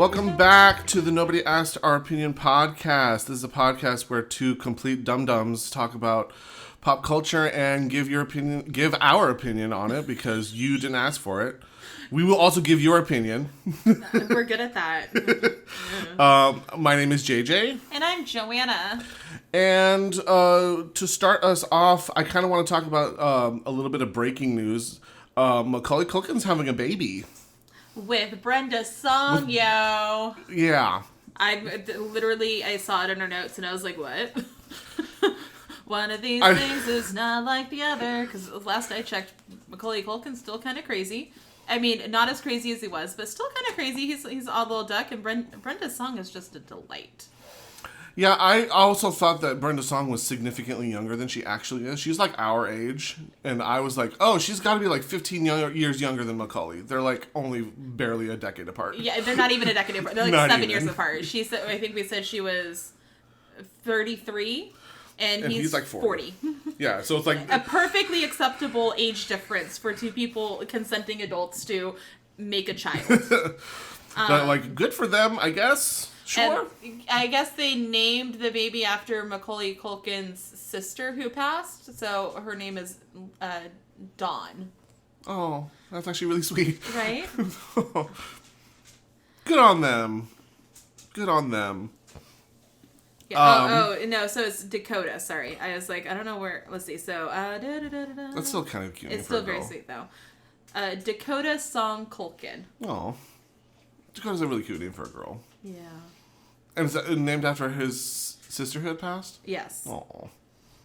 Welcome back to the Nobody Asked Our Opinion podcast. This is a podcast where two complete dum-dums talk about pop culture and give our opinion on it because you didn't ask for it. We will also give your opinion. We're good at that. My name is Jay Jay. And I'm Joanna. And to start us off, I kind of want to talk about a little bit of breaking news. Macaulay Culkin's having a baby. With Brenda Song, yo. Yeah. I saw it in our notes and I was like, what? One of these things is not like the other. Because last I checked, Macaulay Culkin's still kind of crazy. I mean, not as crazy as he was, but still kind of crazy. He's an odd little duck, and Brenda Song is just a delight. Yeah, I also thought that Brenda Song was significantly younger than she actually is. She's like our age, and I was like, oh, she's got to be like 15 years younger than Macaulay. They're like only barely a decade apart. Yeah, they're not even a decade apart. They're like 7 years apart. She said, I think we said she was 33, and he's like 40. Yeah, so it's like a perfectly acceptable age difference for two people, consenting adults, to make a child. But like, good for them, I guess. Sure. And I guess they named the baby after Macaulay Culkin's sister who passed, so her name is Dawn. Oh, that's actually really sweet. Right? Good on them. Good on them. Yeah. No, so it's Dakota, sorry. I was like, I don't know where, let's see, so, That's still kind of cute. It's still very sweet, though. Dakota Song Culkin. Oh. Dakota's a really cute name for a girl. Yeah. And is that named after his sister who had passed? Yes. Oh,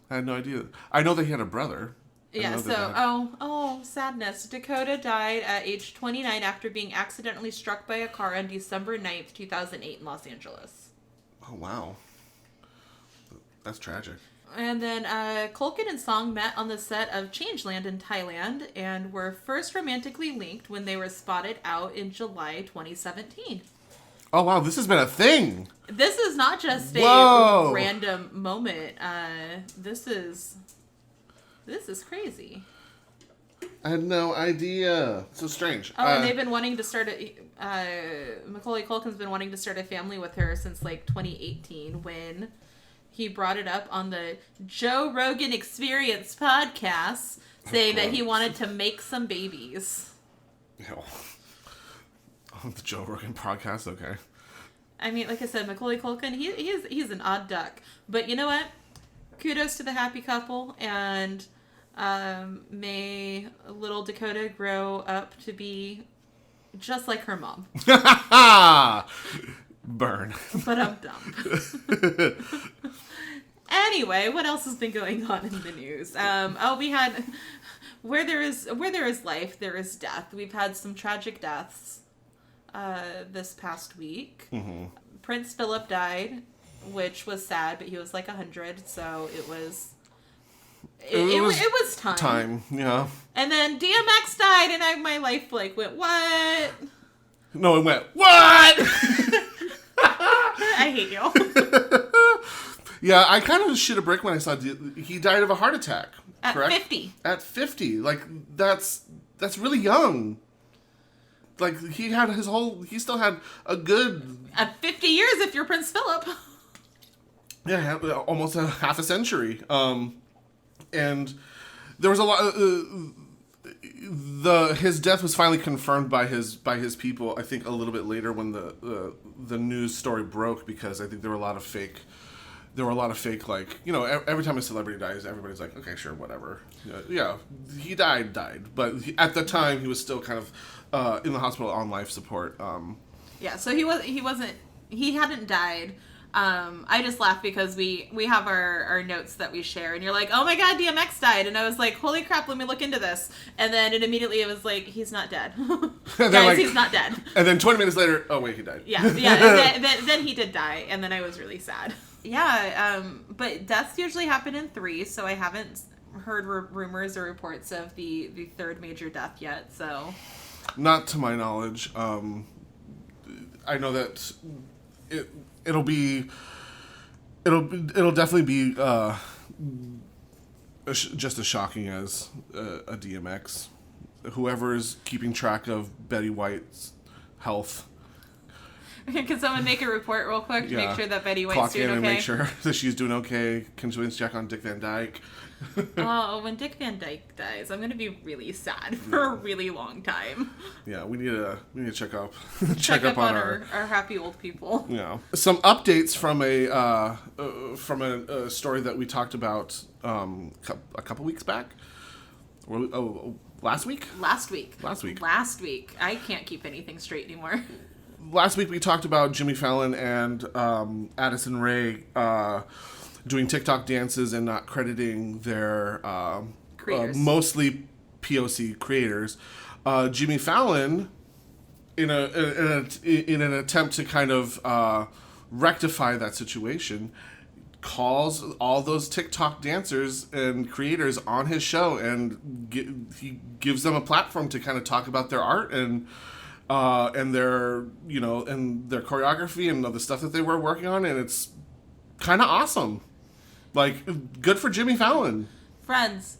I had no idea. I know that he had a brother. Yeah, so, sadness. Dakota died at age 29 after being accidentally struck by a car on December 9th, 2008 in Los Angeles. Oh, wow. That's tragic. And then Culkin and Song met on the set of Changeland in Thailand and were first romantically linked when they were spotted out in July 2017. Oh, wow, this has been a thing. This is not just a random moment. This is crazy. I had no idea. So strange. Oh, and they've been wanting to start Macaulay Culkin's been wanting to start a family with her since like 2018 when he brought it up on the Joe Rogan Experience podcast, saying that he wanted to make some babies. Yeah. The Joe Rogan podcast, okay. I mean, like I said, Macaulay Culkin, he's an odd duck. But you know what? Kudos to the happy couple, and may little Dakota grow up to be just like her mom. Burn. But I'm dumb. Anyway, what else has been going on in the news? We had where there is life, there is death. We've had some tragic deaths this past week. Mm-hmm. Prince Philip died, which was sad, but he was like 100, so it was time. Time, yeah. And then DMX died, and my life like went what? No, it went what? I hate you. Yeah, I kind of shit a brick when I saw he died of a heart attack. At correct? 50. At 50. Like, that's really young. Like, he still had a good... At 50 years if you're Prince Philip. Yeah, almost a half a century. And there was a lot... his death was finally confirmed by his people, I think, a little bit later when the news story broke, because I think there were a lot of fake, like, you know, every time a celebrity dies, everybody's like, okay, sure, whatever. Yeah, he died. But at the time, he was still kind of in the hospital on life support. Yeah, so he hadn't died. I just laughed because we have our notes that we share, and you're like, oh my god, DMX died, and I was like, holy crap, let me look into this, and then it was like, he's not dead. Guys, he's not dead. And then 20 minutes later, oh wait, he died. Yeah, then he did die, and then I was really sad. Yeah, but deaths usually happen in 3, so I haven't heard rumors or reports of the third major death yet, so. Not to my knowledge. I know that it'll definitely be just as shocking as a DMX. Whoever's keeping track of Betty White's health Can someone make a report real quick to make sure that Betty White's Clock doing in okay? and make sure that she's doing okay. Can we check on Dick Van Dyke? Oh, when Dick Van Dyke dies, I'm gonna be really sad for a really long time. Yeah, we need to check up check up on our happy old people. Yeah, some updates from a story that we talked about a couple weeks back. Last week. Last week. I can't keep anything straight anymore. Last week we talked about Jimmy Fallon and Addison Rae doing TikTok dances and not crediting their mostly POC creators. Jimmy Fallon, in an attempt to kind of rectify that situation, calls all those TikTok dancers and creators on his show, and he gives them a platform to kind of talk about their art and their and their choreography and the stuff that they were working on, and it's kind of awesome. Like, good for Jimmy Fallon. Friends,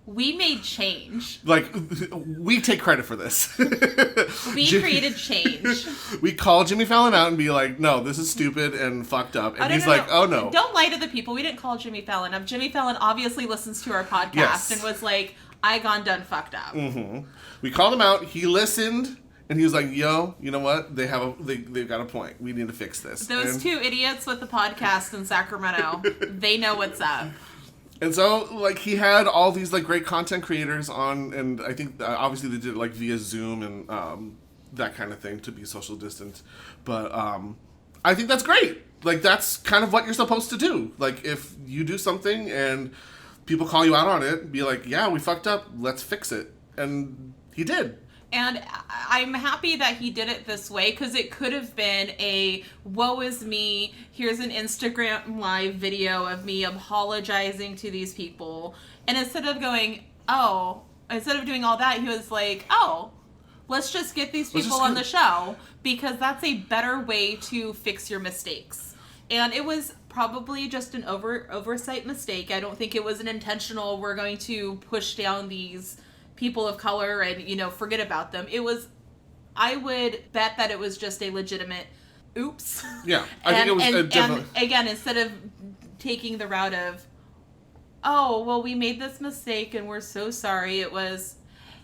we made change. Like, we take credit for this. We created change. We call Jimmy Fallon out and be like, no, this is stupid and fucked up. And he's like, oh no. Don't lie to the people. We didn't call Jimmy Fallon up. Jimmy Fallon obviously listens to our podcast and was like, I gone done fucked up. Mm-hmm. We called him out. He listened. And he was like, yo, you know what? They've got a point. We need to fix this. Those two idiots with the podcast in Sacramento, they know what's up. And so, like, he had all these, like, great content creators on, and I think, obviously, they did it, like, via Zoom and that kind of thing to be social distant. But I think that's great. Like, that's kind of what you're supposed to do. Like, if you do something and people call you out on it, be like, yeah, we fucked up. Let's fix it. And he did. And I'm happy that he did it this way, because it could have been a woe is me, here's an Instagram live video of me apologizing to these people. And instead of doing all that, he was like, oh, let's just get these people on the show, because that's a better way to fix your mistakes. And it was probably just an oversight mistake. I don't think it was an intentional, we're going to push down these people of color and, forget about them. I would bet that it was just a legitimate oops. Yeah, I think it was a different... And again, instead of taking the route of, oh, well, we made this mistake and we're so sorry, it was,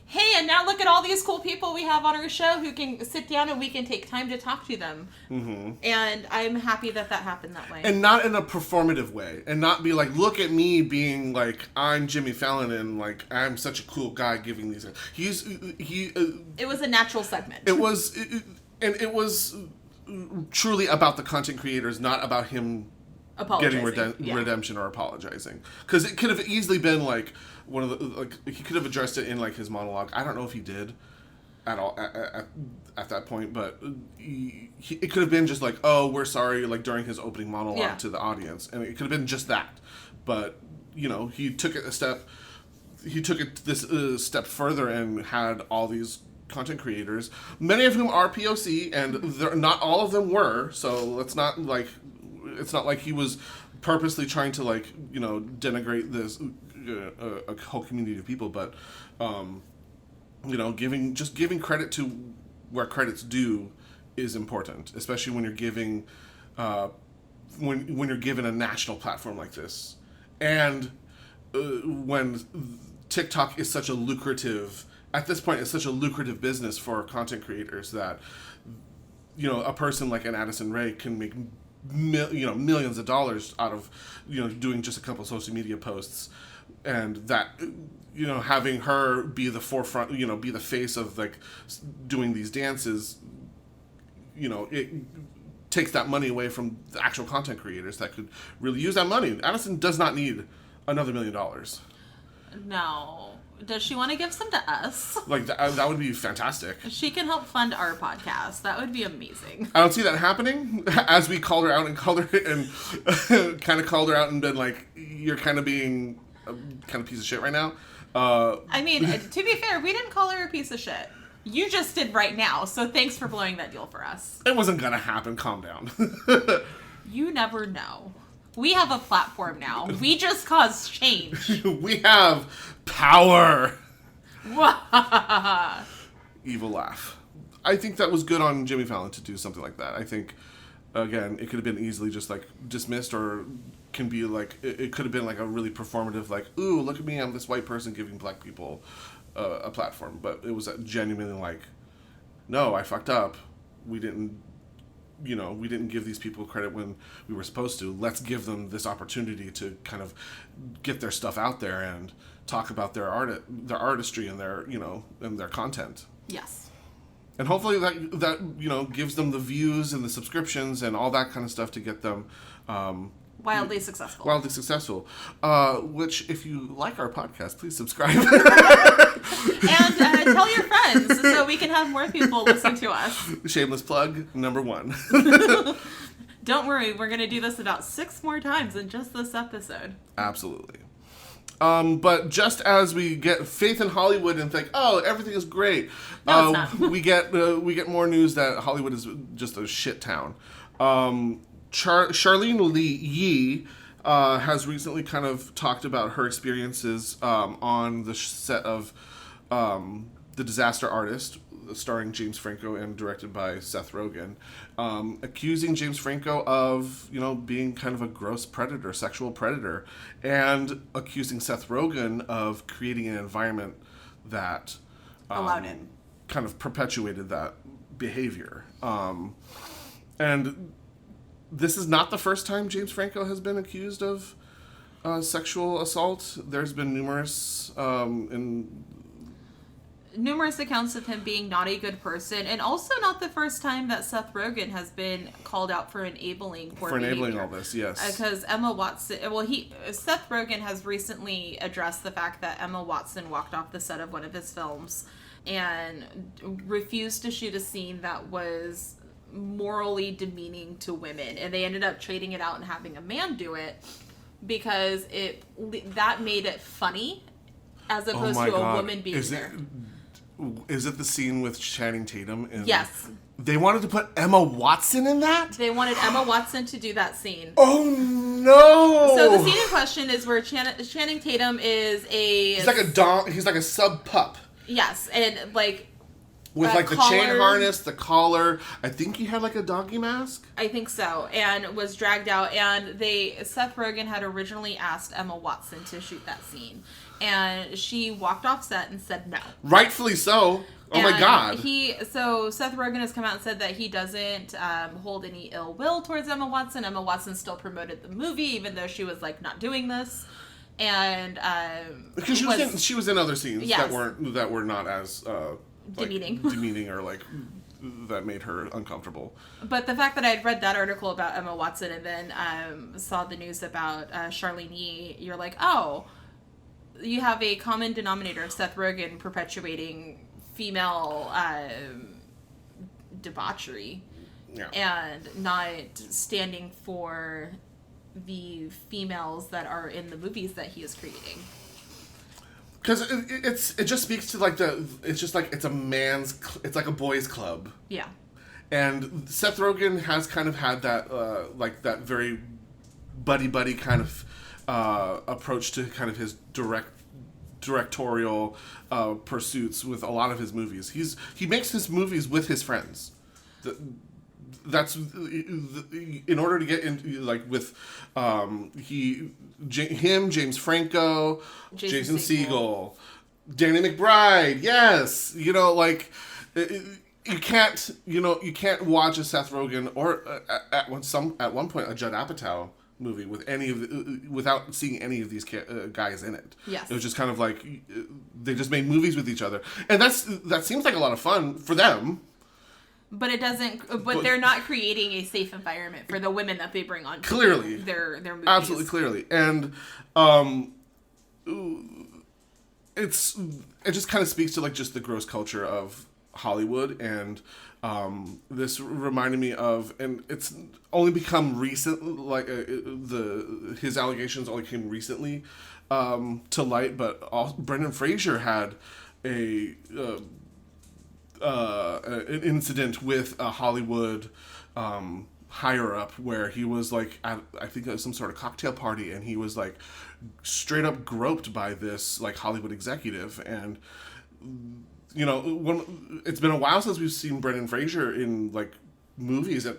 hey, and now look at all these cool people we have on our show who can sit down and we can take time to talk to them. Mm-hmm. And I'm happy that happened that way. And not in a performative way. And not be like, look at me being like, I'm Jimmy Fallon and like, I'm such a cool guy giving these... It was a natural segment. It was truly about the content creators, not about him getting redemption or apologizing. Because it could have easily been like... one of the, like, he could have addressed it in like his monologue. I don't know if he did at all at that point, but it could have been just like, oh, we're sorry, like during his opening monologue to the audience, and it could have been just that. But he took it this step further and had all these content creators, many of whom are POC, and not all of them were. So it's not like he was purposely trying to like denigrate this. A whole community of people, but giving credit to where credit's due is important, especially when you're giving when you're given a national platform like this, and when TikTok is such a lucrative business for content creators that a person like an Addison Rae can make millions of dollars out of doing just a couple social media posts. And that, having her be the forefront, be the face of like doing these dances, it takes that money away from the actual content creators that could really use that money. Addison does not need another $1 million. No. Does she want to give some to us? Like, that would be fantastic. She can help fund our podcast. That would be amazing. I don't see that happening. As we called her out and kind of called her out and been like, you're kind of being a kind of piece of shit right now. I mean, to be fair, we didn't call her a piece of shit. You just did right now, so thanks for blowing that deal for us. It wasn't gonna happen. Calm down. You never know. We have a platform now. We just caused change. We have power. Evil laugh. I think that was good on Jimmy Fallon to do something like that. I think, again, it could have been easily just like dismissed, or can be like, it could have been like a really performative, like, ooh, look at me, I'm this white person giving black people a platform. But it was genuinely like, no, I fucked up. We didn't give these people credit when we were supposed to. Let's give them this opportunity to kind of get their stuff out there and talk about their artistry and their, and their content. Yes. And hopefully that gives them the views and the subscriptions and all that kind of stuff to get them wildly successful. Which, if you like our podcast, please subscribe. And tell your friends so we can have more people listen to us. Shameless plug number 1. Don't worry, we're going to do this about 6 more times in just this episode. Absolutely. But just as we get faith in Hollywood and think, oh, everything is great, no, it's not. we get more news that Hollywood is just a shit town. Charlene Lee Yee has recently kind of talked about her experiences on the set of The Disaster Artist, starring James Franco and directed by Seth Rogen, accusing James Franco of, being kind of a gross predator, sexual predator, and accusing Seth Rogen of creating an environment that allowed it, kind of perpetuated that behavior. And this is not the first time James Franco has been accused of sexual assault. There's been numerous accounts of him being not a good person, and also not the first time that Seth Rogen has been called out for enabling poor behavior. Enabling all this, yes. Because Emma Watson, Seth Rogen has recently addressed the fact that Emma Watson walked off the set of one of his films and refused to shoot a scene that was morally demeaning to women, and they ended up trading it out and having a man do it because that made it funny as opposed to a woman being there. Is it the scene with Channing Tatum? Yes. They wanted to put Emma Watson in that? They wanted Emma Watson to do that scene. Oh, no! So the scene in question is where Channing Tatum is a... He's like a sub-pup. Yes, and with the chain harness, the collar. I think he had a doggy mask. I think so, and was dragged out. And Seth Rogen had originally asked Emma Watson to shoot that scene, and she walked off set and said no. Rightfully so. Oh my God. So Seth Rogen has come out and said that he doesn't hold any ill will towards Emma Watson. Emma Watson still promoted the movie, even though she was not doing this. And because she was in other scenes, yes, that were not as demeaning or that made her uncomfortable. But the fact that I had read that article about Emma Watson and then saw the news about Charlene Yee, you're like, oh, you have a common denominator of Seth Rogen perpetuating female debauchery, yeah, and not standing for the females that are in the movies that he is creating. Because it just speaks to it's a man's, it's like a boys' club. Yeah. And Seth Rogen has kind of had that that very buddy kind of approach to kind of his directorial pursuits with a lot of his movies. He makes his movies with his friends. That's in order to get in with James Franco, Jason Segel, Danny McBride. Yes, you can't watch a Seth Rogen or at one point a Judd Apatow movie without seeing any of these guys in it. Yes. It was just kind of they just made movies with each other, and that seems like a lot of fun for them. But it doesn't. But they're not creating a safe environment for the women that they bring on. Clearly, their movies. Absolutely clearly, and it just kind of speaks to just the gross culture of Hollywood, and this reminded me of, and it's only become recent. His allegations only came recently to light, but Brendan Fraser had an incident with a Hollywood higher up where he was at I think it was some sort of cocktail party, and he was straight up groped by this Hollywood executive, and you know, it's been a while since we've seen Brendan Fraser in like movies. At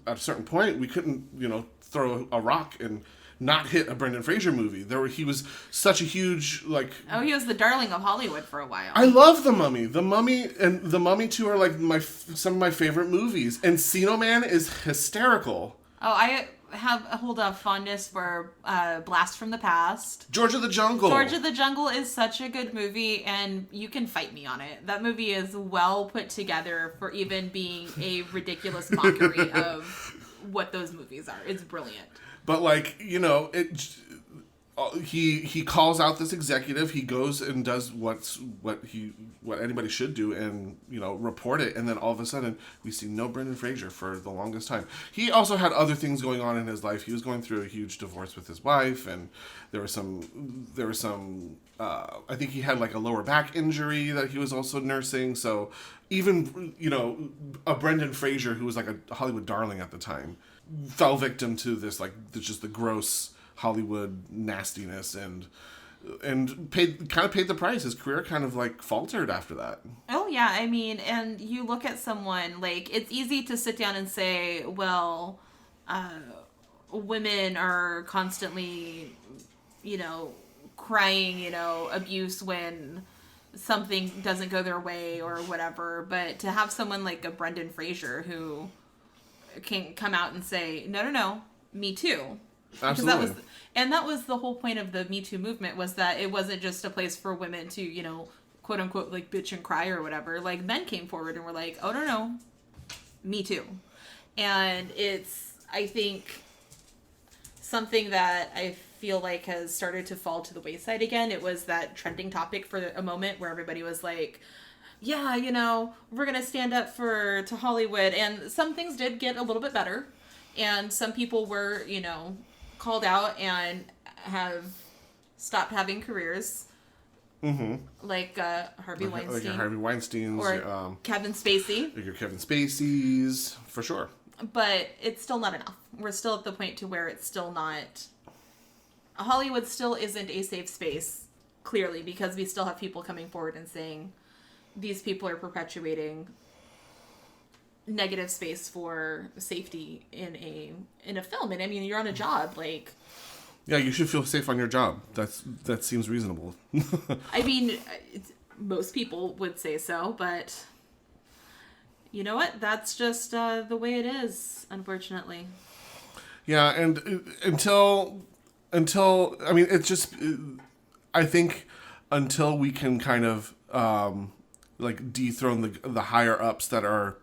a certain point, we couldn't, you know, throw a rock and not hit a Brendan Fraser movie. He was such a huge like. Oh, he was the darling of Hollywood for a while. I love The Mummy. The Mummy and The Mummy 2 are like some of my favorite movies. Encino Man is hysterical. Oh, I hold a fondness for Blast from the Past. George of the Jungle. George of the Jungle is such a good movie, and you can fight me on it. That movie is well put together for even being a ridiculous mockery of what those movies are. It's brilliant. But like, you know, he calls out this executive. He goes and does what anybody should do, and you know, report it. And then all of a sudden, we see no Brendan Fraser for the longest time. He also had other things going on in his life. He was going through a huge divorce with his wife, and there was some. I think he had like a lower back injury that he was also nursing. So even, you know, a Brendan Fraser, who was like a Hollywood darling at the time, fell victim to this, like, just the gross Hollywood nastiness, and paid the price. His career kind of like faltered after that. Oh yeah, I mean, and you look at someone, like, it's easy to sit down and say, well, women are constantly, you know, crying, you know, abuse when something doesn't go their way or whatever. But to have someone like a Brendan Fraser who can come out and say, no, me too. Absolutely. That was the whole point of the Me Too movement, was that it wasn't just a place for women to, you know, quote unquote, like, bitch and cry or whatever. Like, men came forward and were like, oh, no, me too. And it's, I think, something that I feel like has started to fall to the wayside again. It was that trending topic for a moment where everybody was like, yeah, you know, we're going to stand up to Hollywood. And some things did get a little bit better. And some people were, you know, called out and have stopped having careers. Mm-hmm. Like Harvey Weinstein. Like your Harvey Weinsteins. Or Kevin Spacey. Like your Kevin Spaceys, for sure. But it's still not enough. We're still at the point to where it's still not... Hollywood still isn't a safe space, clearly, because we still have people coming forward and saying these people are perpetuating negative space for safety in a film. And I mean, you're on a job, like... Yeah, you should feel safe on your job. That seems reasonable. I mean, most people would say so, but you know what? That's just the way it is, unfortunately. Yeah, and until I mean, it's just, I think until we can kind of like dethrone the higher ups that are,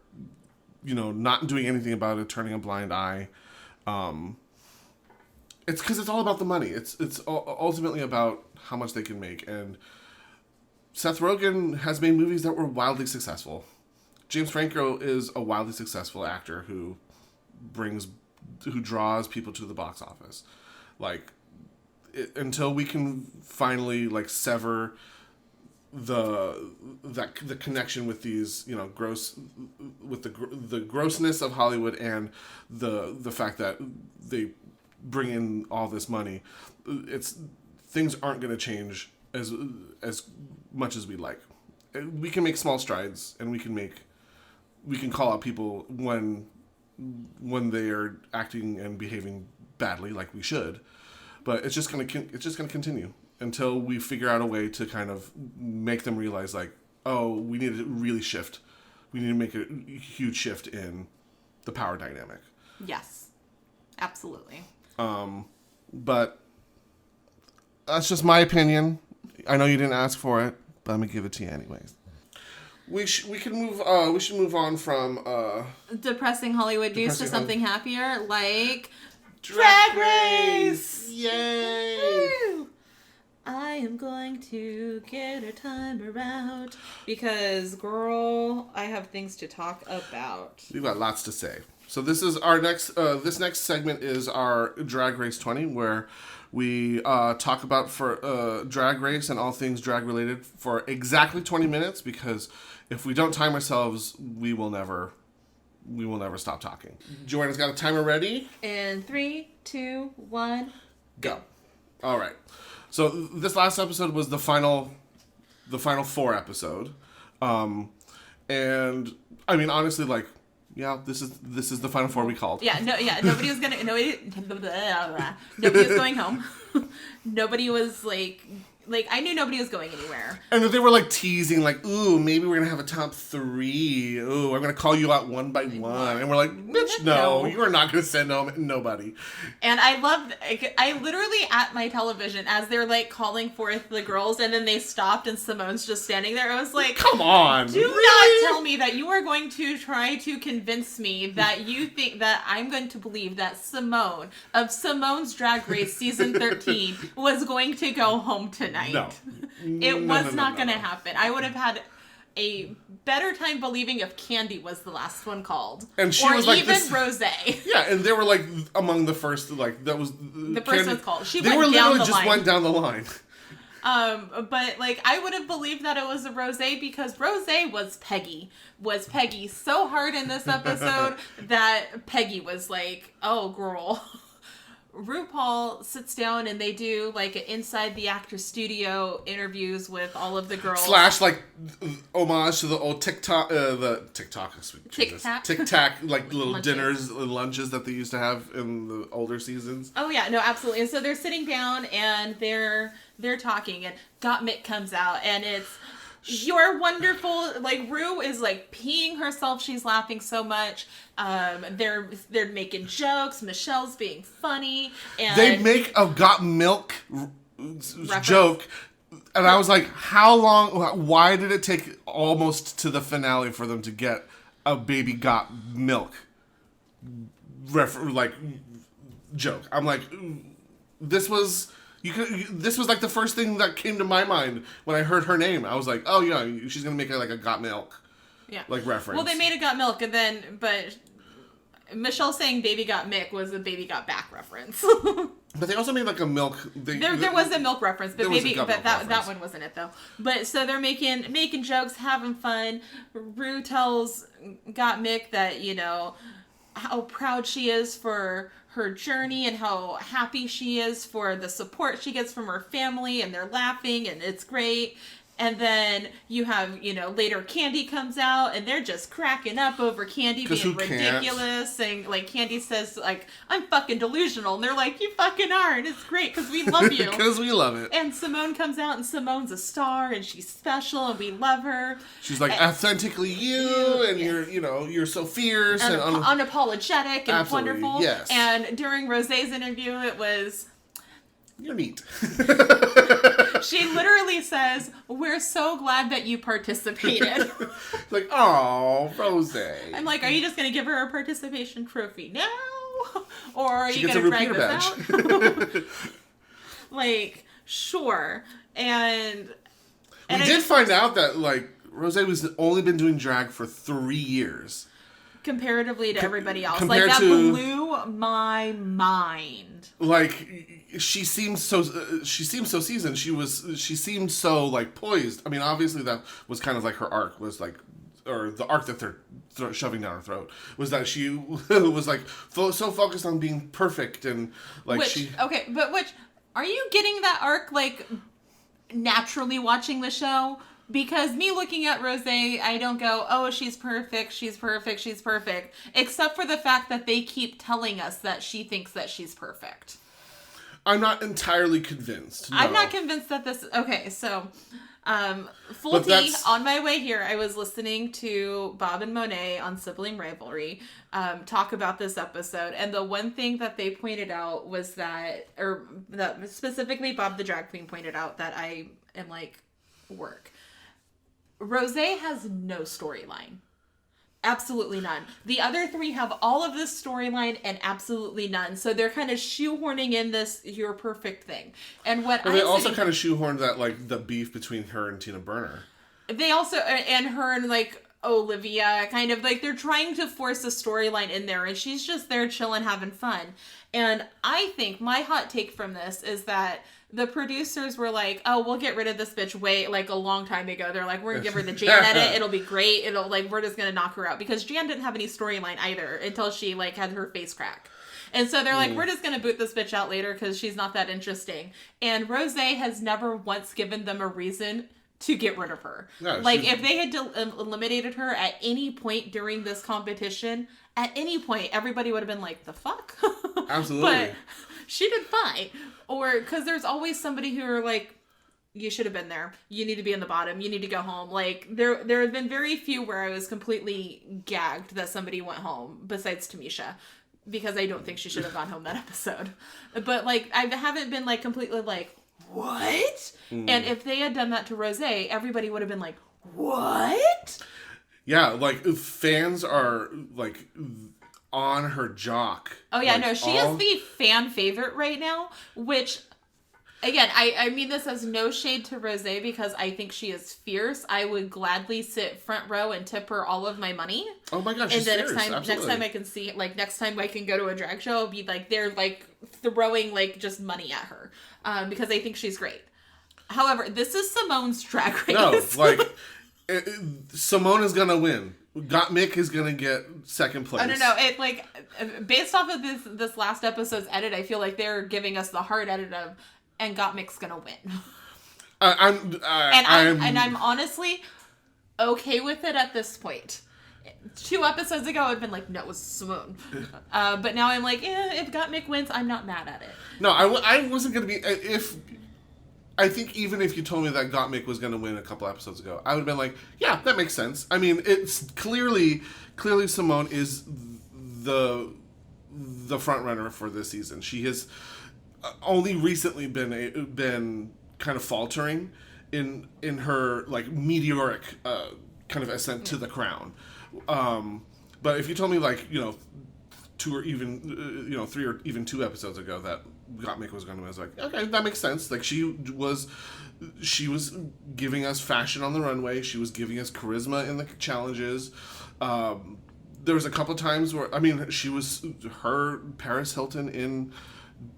you know, not doing anything about it, turning a blind eye. It's because it's all about the money. It's ultimately about how much they can make. And Seth Rogen has made movies that were wildly successful. James Franco is a wildly successful actor who draws people to the box office. Like, until we can finally like sever the connection with these, you know, the grossness of Hollywood and the fact that they bring in all this money, things aren't going to change as much as we like. We can make small strides, and we can call out people when they are acting and behaving badly, like we should. But it's just going to continue until we figure out a way to kind of make them realize, like, oh, we need to really shift. We need to make a huge shift in the power dynamic. Yes, absolutely. But that's just my opinion. I know you didn't ask for it, but I'm gonna give it to you anyways. We should move on from depressing Hollywood news to something happier, like Drag Race. Yay! Woo! I am going to get a timer out because, girl, I have things to talk about. We've got lots to say. So this is our next. This next segment is our Drag Race 20, where we talk about for Drag Race and all things drag related for exactly 20 minutes. Because if we don't time ourselves, we will never stop talking. Joanna's got a timer ready. And 3, 2, 1, go. All right. So this last episode was the final 4 episode. And I mean, honestly, like, yeah, this is the Final Four we called. Nobody was going home. Nobody was like I knew nobody was going anywhere. And they were like teasing, like, ooh, maybe we're gonna have a top 3. Ooh, I'm gonna call you out one by one. And we're like, bitch, no, you are not gonna send home nobody. And I literally at my television as they're like calling forth the girls, and then they stopped and Simone's just standing there. I was like, come on, do not tell me that you are going to try to convince me that you think that I'm going to believe that Simone of Simone's Drag Race season 13 was going to go home tonight. No. It was not going to happen. I would have had a better time believing if Candy was the last one called. And she or was like even this, Rosé. Yeah, and they were like among the first, like, that was... The first one's called. They were literally just went down the line. But like I would have believed that it was a Rosé because Rosé was Peggy so hard in this episode that Peggy was like, oh girl. RuPaul sits down and they do like an inside the actor studio interviews with all of the girls. / like homage to the old TikTok, Tic-Tac, like little lunches. Dinners and lunches that they used to have in the older seasons. Oh yeah, no, absolutely. And so they're sitting down and they're talking, and Gottmik comes out, and it's you're wonderful. Like Rue is like peeing herself. She's laughing so much. They're making jokes. Michelle's being funny, and they make a got milk joke, and I was like, how long? Why did it take almost to the finale for them to get a baby got milk joke? I'm like, this was. This was like the first thing that came to my mind when I heard her name. I was like, oh yeah, she's gonna make it like a got milk, like reference. Well, they made a got milk, but Michelle saying baby got Mick was a baby got back reference. But they also made like a milk. There was a milk reference, but that one wasn't it though. But so they're making jokes, having fun. Rue tells got Mick that how proud she is for her journey and how happy she is for the support she gets from her family, and they're laughing and it's great. And then you have, later Candy comes out and they're just cracking up over Candy being ridiculous. And like Candy says, like, I'm fucking delusional. And they're like, you fucking are. And it's great because we love you. Because we love it. And Simone comes out and Simone's a star and she's special and we love her. She's like, authentically you, and you're so fierce and unapologetic and wonderful. Yes. And during Rosé's interview, it was... You're neat. She literally says, we're so glad that you participated. Like, oh, Rosé. I'm like, are you just going to give her a participation trophy now? Or are you going to drag this out? Like, sure. And we did find out that, like, Rosé was only been doing drag for 3 years. Comparatively to everybody else. Like, that blew my mind. Like... She seems so seasoned. She seemed so like poised. I mean, obviously that was kind of like her arc was like, or the arc that they're shoving down her throat was that she was like so focused on being perfect and like are you getting that arc like naturally watching the show? Because me looking at Rosé, I don't go, oh, she's perfect, she's perfect, she's perfect, except for the fact that they keep telling us that she thinks that she's perfect. I'm not entirely convinced. No. I'm not convinced that this... Okay, so... full tea, on my way here, I was listening to Bob and Monet on Sibling Rivalry talk about this episode, and the one thing that they pointed out was that specifically Bob the Drag Queen pointed out that I am like, work. Rosé has no storyline. Absolutely none. The other 3 have all of this storyline and absolutely none. So they're kind of shoehorning in this "you're perfect" thing. And they also kind of shoehorned that like the beef between her and Tina Burner. They also and her and like Olivia kind of like they're trying to force a storyline in there, and she's just there chilling, having fun. And I think my hot take from this is that the producers were like, oh, we'll get rid of this bitch a long time ago. They're like, we're going to give her the Jan edit. It'll be great. We're just going to knock her out. Because Jan didn't have any storyline either until she, like, had her face crack. And so they're like, we're just going to boot this bitch out later because she's not that interesting. And Rosé has never once given them a reason to get rid of her. Yeah, like, if they had eliminated her at any point during this competition, at any point, everybody would have been like, the fuck? Absolutely. But she did fine. Or, because there's always somebody who are like, you should have been there. You need to be in the bottom. You need to go home. Like, there have been very few where I was completely gagged that somebody went home, besides Tamisha. Because I don't think she should have gone home that episode. But, like, I haven't been, like, completely like, what? And if they had done that to Rose, everybody would have been like, what? Yeah, like, fans are, like, on her jock. Oh, yeah, like, no, she is the fan favorite right now, which, again, I mean this as no shade to Rose because I think she is fierce. I would gladly sit front row and tip her all of my money. Oh my gosh, she's fierce, next time I can see, like, next time I can go to a drag show, I'll be like, they're, like, throwing, like, just money at her. Because I think she's great. However, this is Simone's drag race. No, like, Simone is gonna win. Gottmik is gonna get second place. Oh, no. It, like, based off of this last episode's edit, I feel like they're giving us the hard edit of, and Gottmik's gonna win. I'm honestly okay with it at this point. 2 episodes ago, I'd been like, no, it was Simone. But now I'm like, if Gottmik wins, I'm not mad at it. No, I wasn't going to be... I think even if you told me that Gottmik was going to win a couple episodes ago, I would have been like, yeah, that makes sense. I mean, it's clearly Simone is the front runner for this season. She has only recently been kind of faltering in her, like, meteoric kind of ascent to the crown. But if you told me, like, 2 or even 3 or even 2 episodes ago that Gottmik was going to win, I was like, okay, that makes sense. Like, she was giving us fashion on the runway. She was giving us charisma in the challenges. There was a couple of times where, I mean, her Paris Hilton in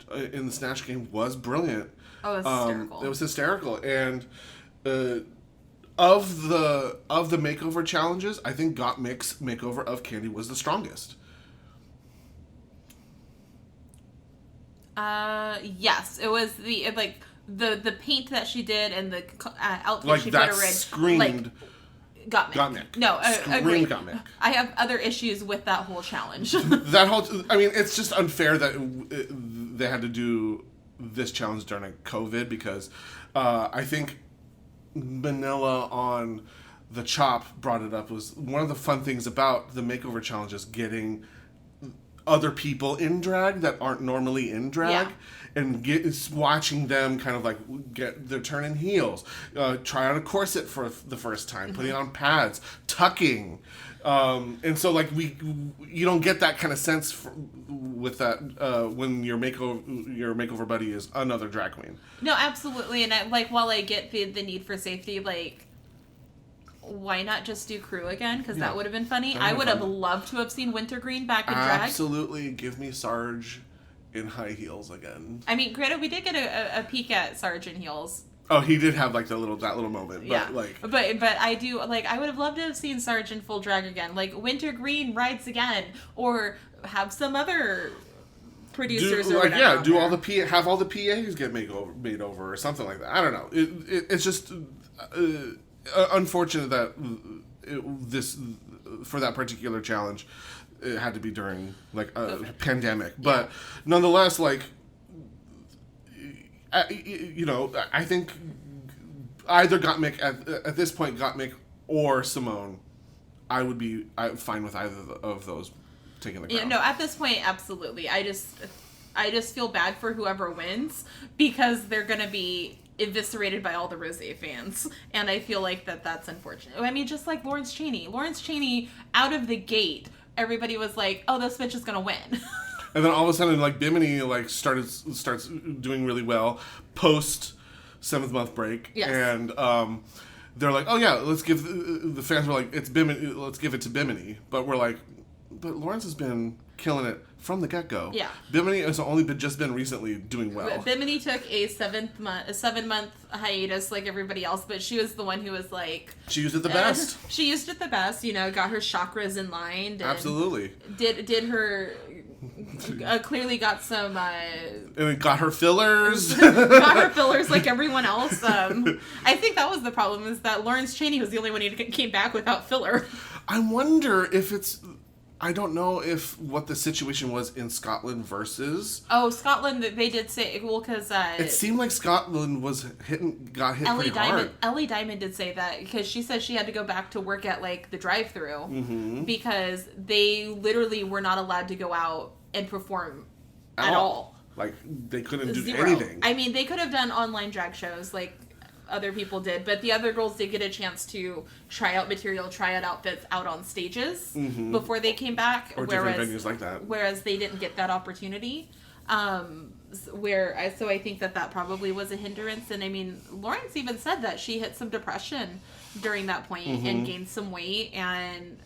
the Snatch Game was brilliant. Oh, it was hysterical. It was hysterical. And of the makeover challenges, I think Gottmik's makeover of Candy was the strongest. Yes, it was the paint that she did and the outfit like she put her in. Screamed, like, Gottmik. No, screamed Gottmik. I have other issues with that whole challenge. I mean, it's just unfair that they had to do this challenge during COVID because I think Manila on the Chop brought it up. Was one of the fun things about the makeover challenges getting other people in drag that aren't normally in drag, and watching them kind of like get their turn in heels, try out a corset for the first time, putting on pads, tucking, and so like you don't get that kind of sense with that when your makeover buddy is another drag queen. No, absolutely, and while I get the need for safety, like, why not just do crew again? Because that would have been funny. I would have loved to have seen Wintergreen back in drag. Absolutely. Give me Sarge in high heels again. I mean, granted, we did get a peek at Sarge in heels. Oh, he did have like that little moment. Yeah. But but I do, like, I would have loved to have seen Sarge in full drag again. Like, Wintergreen rides again. Or have some other producers do all the have all the PAs get made over or something like that. I don't know. It's just unfortunate that this for that particular challenge it had to be during like a pandemic, but nonetheless, like, I think either Gottmik at this point, Gottmik or Simone, I'm fine with either of those taking the crown. Yeah, no, at this point, absolutely. I just feel bad for whoever wins because they're gonna be eviscerated by all the Rosé fans, and I feel like that's unfortunate. I mean, just like Lawrence Chaney out of the gate, everybody was like, oh, this bitch is gonna win. And then all of a sudden, like, Bimini like starts doing really well post 7th month break. Yes. And they're like, oh yeah, let's give the fans were like, it's Bimini, let's give it to Bimini. But we're like, but Lawrence has been killing it from the get-go. Yeah. Bimini has only just been recently doing well. Bimini took a 7-month hiatus like everybody else, but she was the one who was like... She used it the best. She used it the best, got her chakras in line. Absolutely. Did her Clearly got some... and it got her fillers. got her fillers like everyone else. I think that was the problem, is that Lawrence Chaney was the only one who came back without filler. I wonder if it's... I don't know if what the situation was in Scotland versus... Oh, Scotland, they did say... Well, because... it seemed like Scotland got hit pretty hard. Ellie Diamond did say that, because she said she had to go back to work at, like, the drive-thru, because they literally were not allowed to go out and perform at all. Like, they couldn't do Zero. anything. I mean, they could have done online drag shows, like other people did, but the other girls did get a chance to try out material, try out outfits out on stages before they came back. Or different venues like that. Whereas they didn't get that opportunity. So I think that probably was a hindrance. And I mean, Lawrence even said that she hit some depression during that point and gained some weight, and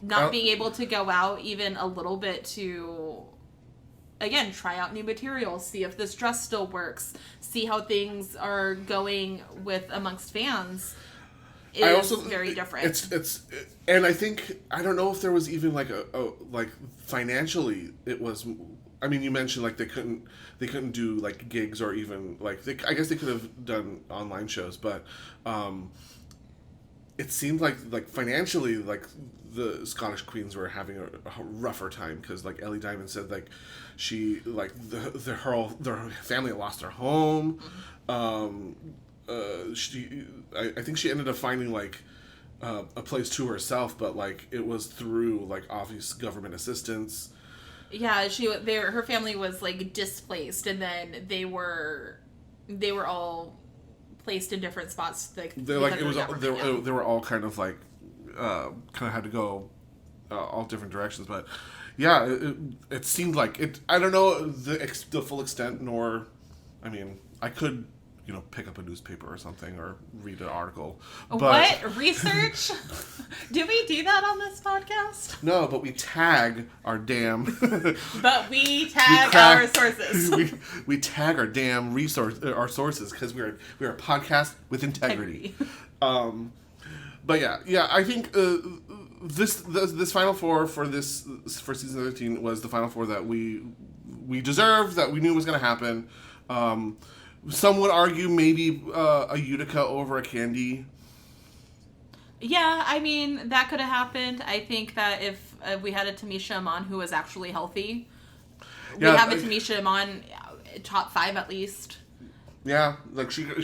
not being able to go out even a little bit to, again, try out new materials, see if this dress still works, see how things are going with amongst fans, is very different. And I think, I don't know if there was even like like financially it was. I mean, you mentioned like they couldn't do like gigs, or even like I guess they could have done online shows, but it seemed like financially, like the Scottish queens were having a rougher time, because like Ellie Diamond said, like she, like their family lost their home. I think she ended up finding like a place to herself, but like it was through like obvious government assistance. Yeah, her family was like displaced, and then they were all placed in different spots. Like they were all kind of like had to go all different directions. But yeah, it seemed like it. I don't know the full extent, nor, I mean, I could, pick up a newspaper or something, or read an article. But, what? Research? Do we do that on this podcast? No, but we tag our damn... But we tag our sources. we tag our damn our sources, because we're a podcast with integrity. But yeah, I think this Final Four for season 13 was the Final Four that we deserved, that we knew was going to happen. Some would argue maybe a Utica over a Candy. Yeah, I mean, that could have happened. I think that if we had a Tamisha Iman who was actually healthy, we have a Tamisha Iman top 5 at least. Yeah, like she had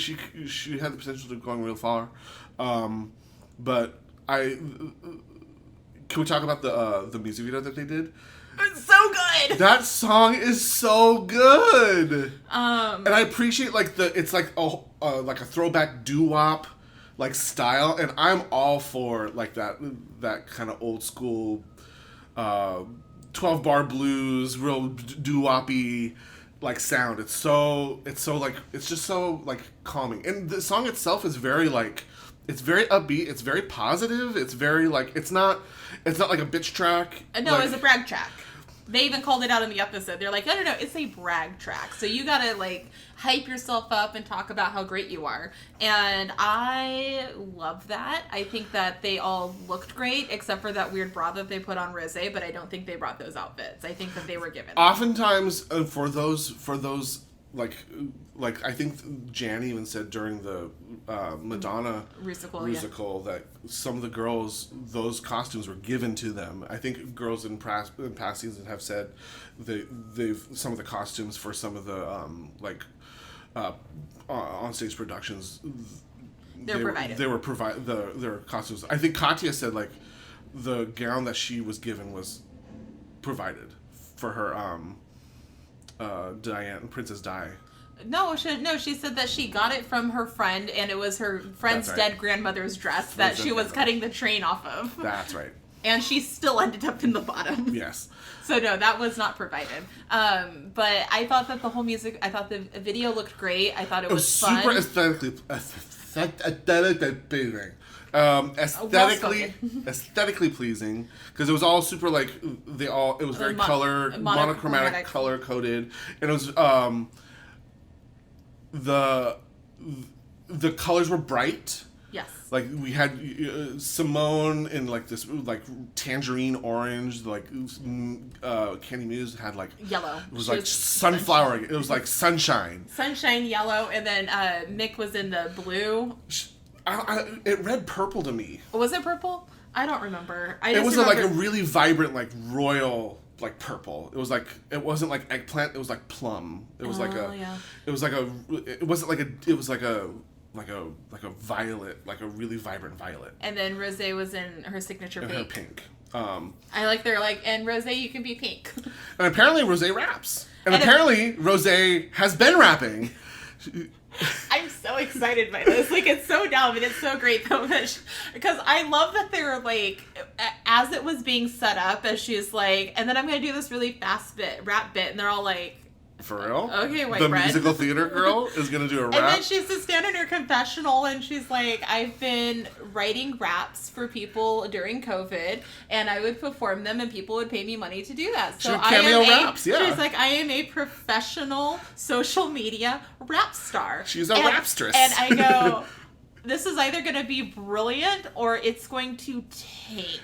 the potential to going real far. But can we talk about the music video that they did? It's so good. That song is so good. And I appreciate it's like a throwback doo-wop like style, and I'm all for like that kind of old school 12-bar blues, real doo-woppy like sound. It's just so like calming. And the song itself is very like, it's very upbeat, it's very positive, it's very like, it's not like a bitch track. No, it's a brag track. They even called it out in the episode. They're like, no, it's a brag track. So you gotta, like, hype yourself up and talk about how great you are. And I love that. I think that they all looked great, except for that weird bra that they put on Rosé, but I don't think they brought those outfits. I think that they were given. Oftentimes, for those, like I think Jan even said during the Madonna musical that some of the girls, those costumes were given to them. I think girls in past seasons have said they've some of the costumes for some of the on-stage productions, they were provided their costumes. I think Katya said like the gown that she was given was provided for her Princess Di. No, she said that she got it from her friend, and it was her friend's dead grandmother's dress that she was cutting the train off of. That's right. And she still ended up in the bottom. Yes. So no, that was not provided. But I thought that the whole music, I thought the video looked great. I thought it was fun. Super aesthetically pleasing. Aesthetically pleasing, because it was all super like it was very monochromatic, color coded, and it was the colors were bright. Yes. Like we had Simone in like this like tangerine orange, like Candy Muse had like yellow. It was like sunflower. Sunshine. It was like sunshine. Sunshine yellow, and then Mick was in the blue. It read purple to me. Was it purple? I don't remember. It was like a really vibrant, like royal, like purple. It was like it wasn't like eggplant. It was like plum. It was like a. Yeah. It was like a. It wasn't like a. It was like a. Like a violet, like a really vibrant violet. And then Rosé was in her signature pink. Her pink. I like they're like, and Rosé, you can be pink. And apparently Rosé raps. And apparently Rosé has been rapping. I'm so excited by this. Like, it's so dumb, and it's so great though, because I love that they were like, as it was being set up, as she's like, and then I'm gonna do this really fast rap bit, and they're all like, for real? Okay, white the bread. musical theater girl is gonna do a rap. And then she's to stand in her confessional, and she's like, I've been writing raps for people during COVID, and I would perform them, and people would pay me money to do that. So raps, yeah. She's like, I am a professional social media rap star. She's a rapstress. And I go, this is either going to be brilliant or it's going to tank.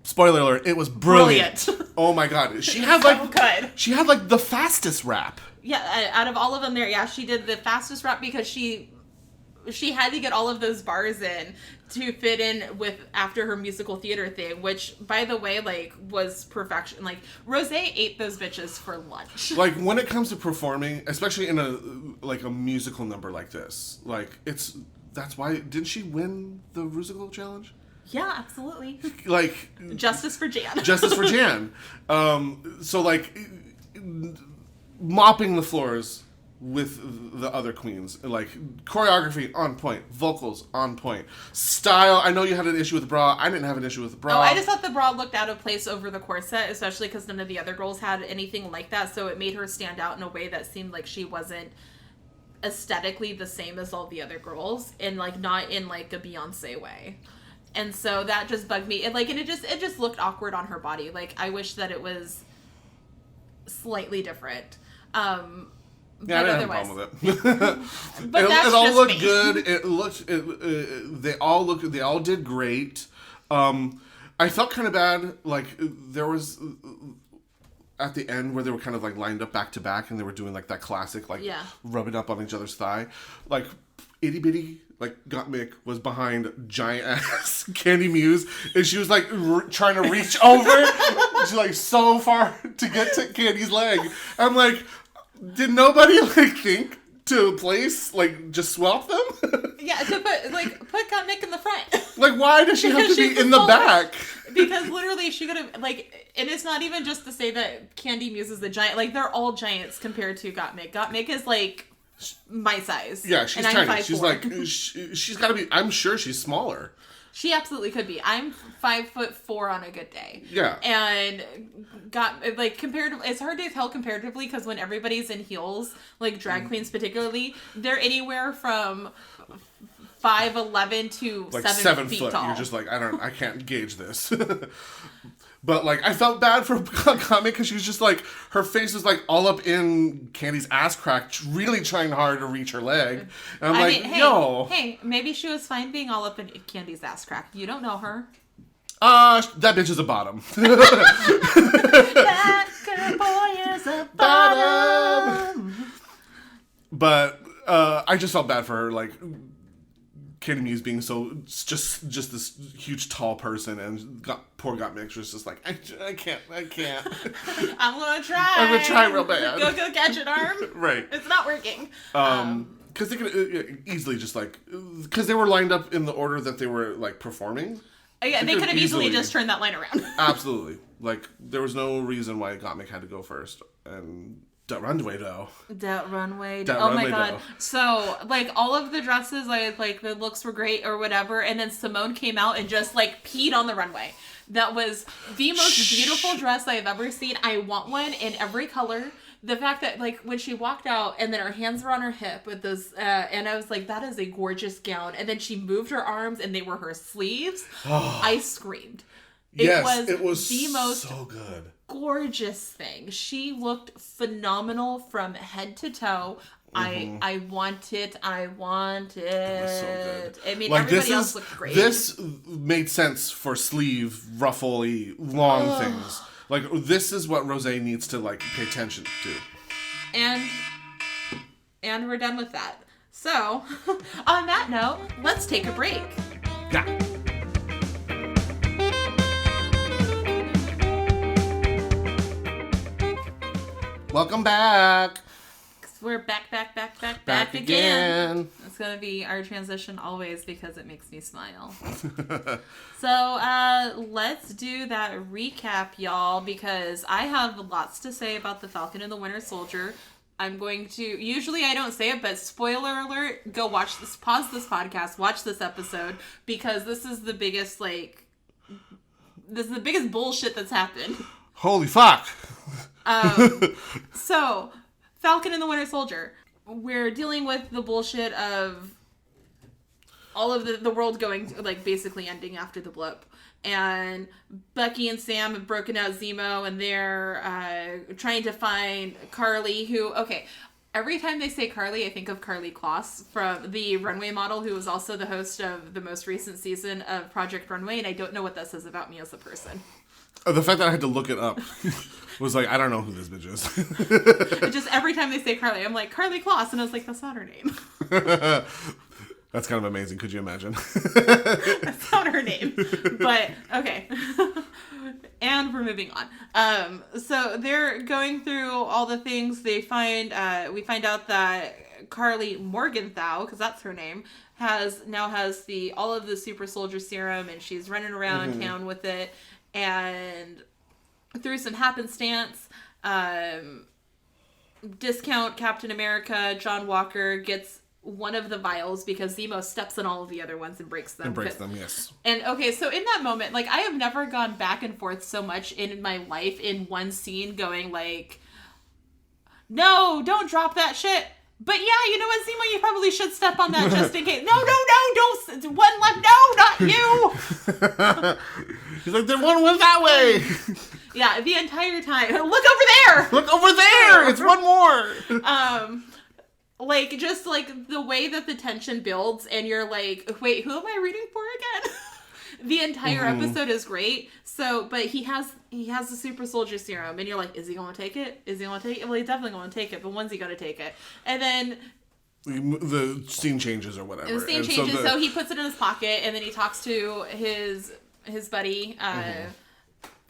Spoiler alert, it was brilliant. Oh my god. She had like good. She had like the fastest rap. Yeah, out of all of them there, yeah, she did the fastest rap because she had to get all of those bars in to fit in with after her musical theater thing, which by the way, like, was perfection. Like, Rosé ate those bitches for lunch. Like, when it comes to performing, especially in a musical number like this, like, that's why didn't she win the musical challenge? Yeah, absolutely. Like, Justice for Jan. Justice for Jan. So like mopping the floors with the other queens, like choreography on point, vocals on point, style. I know you had an issue with the bra. I didn't have an issue with the bra. Oh, I just thought the bra looked out of place over the corset, especially because none of the other girls had anything like that. So it made her stand out in a way that seemed like she wasn't aesthetically the same as all the other girls, and like not in like a Beyonce way. And so that just bugged me. And it just looked awkward on her body. Like, I wish that it was slightly different. Yeah, but I didn't otherwise, have a problem with it. But that's it all just looked me. good. It looked. They all did great. I felt kind of bad. Like, there was at the end where they were kind of like lined up back to back, and they were doing like that classic like rubbing up on each other's thigh, like itty bitty. Like, Gottmik was behind giant ass Candy Muse, and she was like trying to reach over. She's like so far to get to Candy's leg. I'm like, did nobody like think to place like just swap them? Yeah, to put Gottmik in the front. Like, why does she have to be in the back? Because literally she could have, like, and it's not even just to say that Candy Muse is the giant. Like, they're all giants compared to Gottmik. Gottmik is like my size. Yeah, she's and tiny. I'm 5'4". She's like, she's got to be. I'm sure she's smaller. She absolutely could be. I'm 5'4" on a good day. Yeah. And comparatively, it's hard to tell comparatively because when everybody's in heels, like drag queens particularly, they're anywhere from 5'11" to like 7 feet foot. tall. You're just like, I can't gauge this. But, like, I felt bad for Gottmik because she was just, like, her face was, like, all up in Candy's ass crack, really trying hard to reach her leg. And I'm Hey, maybe she was fine being all up in Candy's ass crack. You don't know her. That bitch is a bottom. That good boy is a bottom. But, I just felt bad for her, like, Candy Muse being so just this huge tall person, and poor Gottmik was just like, I can't. I'm gonna try real bad. Go catch an arm. Right. It's not working. Because they could easily just like, because they were lined up in the order that they were like performing. Yeah, they could have easily just turned that line around. Absolutely. Like, there was no reason why Gottmik had to go first. And that runway, though. That runway. Oh my god. So, like, all of the dresses, like, the looks were great or whatever. And then Simone came out and just, like, peed on the runway. That was the most beautiful dress I've ever seen. I want one in every color. The fact that, like, when she walked out and then her hands were on her hip with those, and I was like, that is a gorgeous gown. And then she moved her arms and they were her sleeves. I screamed. It was the most so good. Gorgeous thing. She looked phenomenal from head to toe. I want it. I want it. It was so good. I mean, like, everybody else looked great. This made sense for sleeve, ruffly, long things. Like, this is what Rosé needs to, like, pay attention to. And we're done with that. So, on that note, let's take a break. Yeah. Welcome back. We're back again. It's going to be our transition always because it makes me smile. So, let's do that recap, y'all, because I have lots to say about the Falcon and the Winter Soldier. I'm going to, usually I don't say it, but spoiler alert, go watch this, pause this podcast, watch this episode, because this is the biggest, bullshit that's happened. Holy fuck. So, Falcon and the Winter Soldier. We're dealing with the bullshit of all of the world going, like, basically ending after the blip. And Bucky and Sam have broken out Zemo, and they're trying to find Carly, who, okay, every time they say Carly, I think of Carly Kloss from the Runway model, who was also the host of the most recent season of Project Runway, and I don't know what that says about me as a person. The fact that I had to look it up was like, I don't know who this bitch is. Just every time they say Carly, I'm like, Carly Kloss, and I was like, that's not her name. That's kind of amazing. Could you imagine? That's not her name. But, okay. And we're moving on. So they're going through all the things. They find, we find out that Carly Morgenthau, because that's her name, now has all of the super soldier serum, and she's running around town with it. And through some happenstance, discount Captain America, John Walker, gets one of the vials because Zemo steps on all of the other ones and breaks them. Yes. And okay, so in that moment, like, I have never gone back and forth so much in my life in one scene going like, no, don't drop that shit. But yeah, you know what, Zemo, you probably should step on that just in case. No, don't. One left. No, not you. He's like, the one went that way. Yeah, the entire time. Look over there. Look over there. It's one more. Like, just like the way that the tension builds, and you're like, wait, who am I rooting for again? The entire episode is great. So, but he has the super soldier serum, and you're like, is he going to take it? Well, he's definitely going to take it, but when's he going to take it? And then the scene changes or whatever. The scene changes, so he puts it in his pocket, and then he talks to his buddy,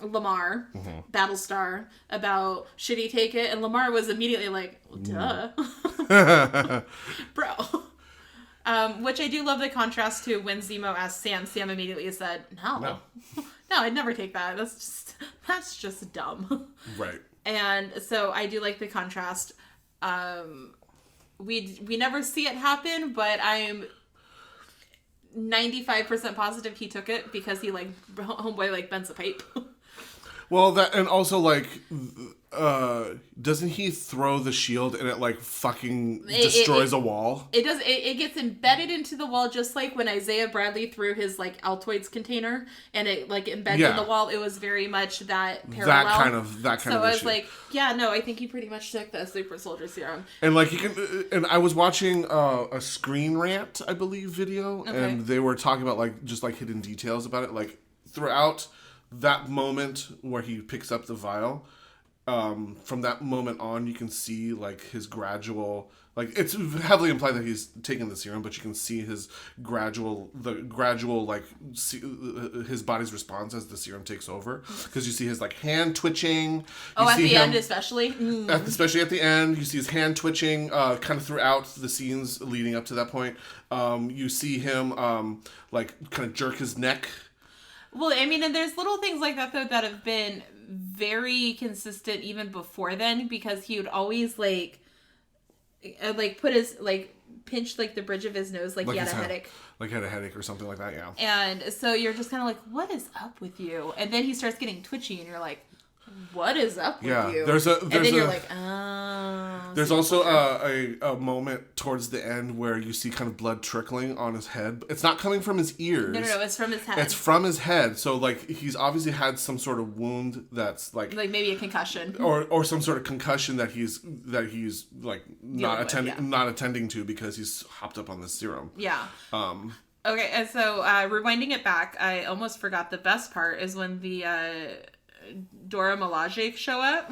Lamar, Battlestar, about should he take it, and Lamar was immediately like, well, duh. Bro. Which I do love the contrast to when Zemo asked Sam. Sam immediately said, no, I'd never take that. That's just dumb. Right. And so I do like the contrast. We never see it happen, but I'm 95% positive he took it because he, like, homeboy, like, bends a pipe. Well, that, and also, like, doesn't he throw the shield and it, like, fucking destroys a wall? It does. It gets embedded into the wall, just like when Isaiah Bradley threw his, like, Altoids container and it, like, embedded in the wall. It was very much that parallel. That kind of So I was issue. like, yeah, no, I think he pretty much took the super soldier serum. And, like, you can, and I was watching a Screen Rant, I believe, video, and they were talking about, like, just, like, hidden details about it. Like, throughout that moment where he picks up the vial, from that moment on, you can see, like, his gradual, like, it's heavily implied that he's taking the serum, but you can see his gradual, like, his body's response as the serum takes over. Because you see his, like, hand twitching. At the end especially? Especially at the end. You see his hand twitching, kind of throughout the scenes leading up to that point. You see him, like, kind of jerk his neck. Well, I mean, and there's little things like that, though, that have been very consistent even before then, because he would always, like put his, like, pinch, like, the bridge of his nose, like he had a headache. Like, had a headache or something like that, yeah. And so you're just kind of like, what is up with you? And then he starts getting twitchy, and you're like, what is up with you? And then you're like, oh. There's also a moment towards the end where you see kind of blood trickling on his head. It's not coming from his ears. No, it's from his head. It's from his head. So like he's obviously had some sort of wound that's like maybe a concussion or some sort of concussion that he's like not attending to because he's hopped up on this serum. Yeah. Okay, and so rewinding it back, I almost forgot the best part is when the Dora Milaje show up.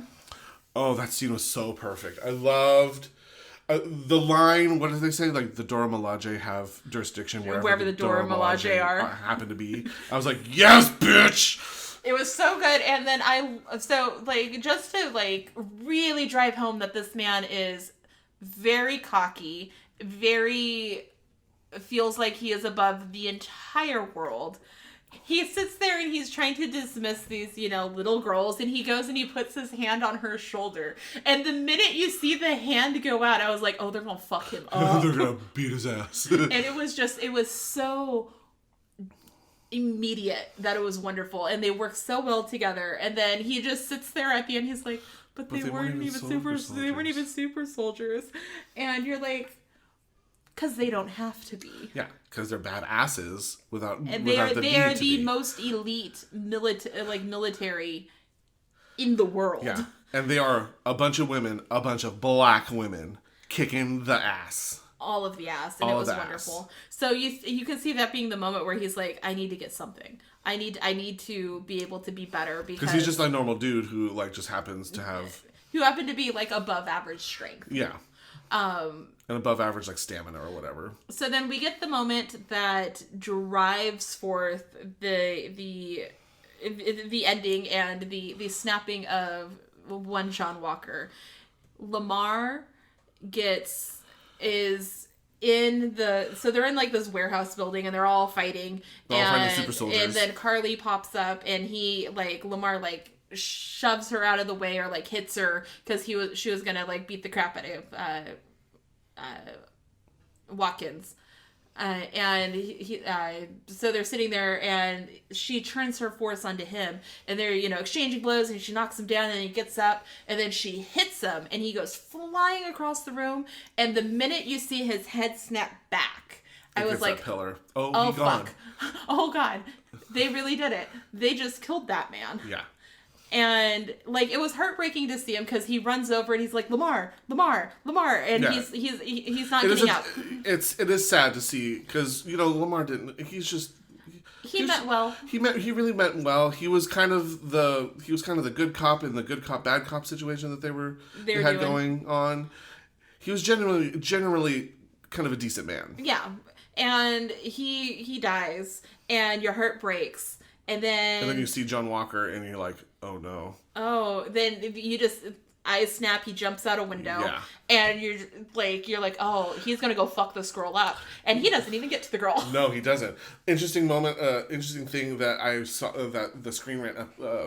Oh, that scene was so perfect. I loved the line. What did they say? Like the Dora Milaje have jurisdiction wherever the Dora Milaje happen to be. I was like, yes, bitch. It was so good, and then just to really drive home that this man is very cocky, very feels like he is above the entire world. He sits there and he's trying to dismiss these, little girls, and he goes and he puts his hand on her shoulder. And the minute you see the hand go out, I was like, oh, they're gonna fuck him up. They're gonna beat his ass. And it was so immediate that it was wonderful, and they work so well together. And then he just sits there at the end, he's like, but they weren't even super soldiers. And you're like, because they don't have to be. Yeah, because they're badasses and they are the most elite military in the world. Yeah, and they are a bunch of black women kicking the ass. All of the ass, and it was wonderful. So you can see that being the moment where he's like, I need to get something. I need to be able to be better because he's just a normal dude who just happens to have be above average strength. Yeah. And above average stamina or whatever. So then we get the moment that drives forth the ending and the snapping of one John Walker. Lamar is in so they're in this warehouse building and they're all fighting. They're all fighting super soldiers. And then Carly pops up and he Lamar shoves her out of the way or hits her because she was gonna beat the crap out of Watkins, and he so they're sitting there and she turns her force onto him and they're exchanging blows and she knocks him down and he gets up and then she hits him and he goes flying across the room, and the minute you see his head snap back, I was like, pillar. Oh, fuck. Oh god, they really did it. They just killed that man. Yeah. And it was heartbreaking to see him because he runs over and he's like, Lamar, and yeah. he's not getting out. It is sad to see because Lamar didn't. He's just he meant well. He really meant well. He was kind of the good cop in the good cop bad cop situation that they had going on. He was generally kind of a decent man. Yeah, and he dies, and your heart breaks. And then you see John Walker, and you're like, oh no. Oh, then you just eyes snap. He jumps out a window, and you're like, oh, he's gonna go fuck this girl up, and he doesn't even get to the girl. No, he doesn't. Interesting moment. Interesting thing that I saw that the Screen Rant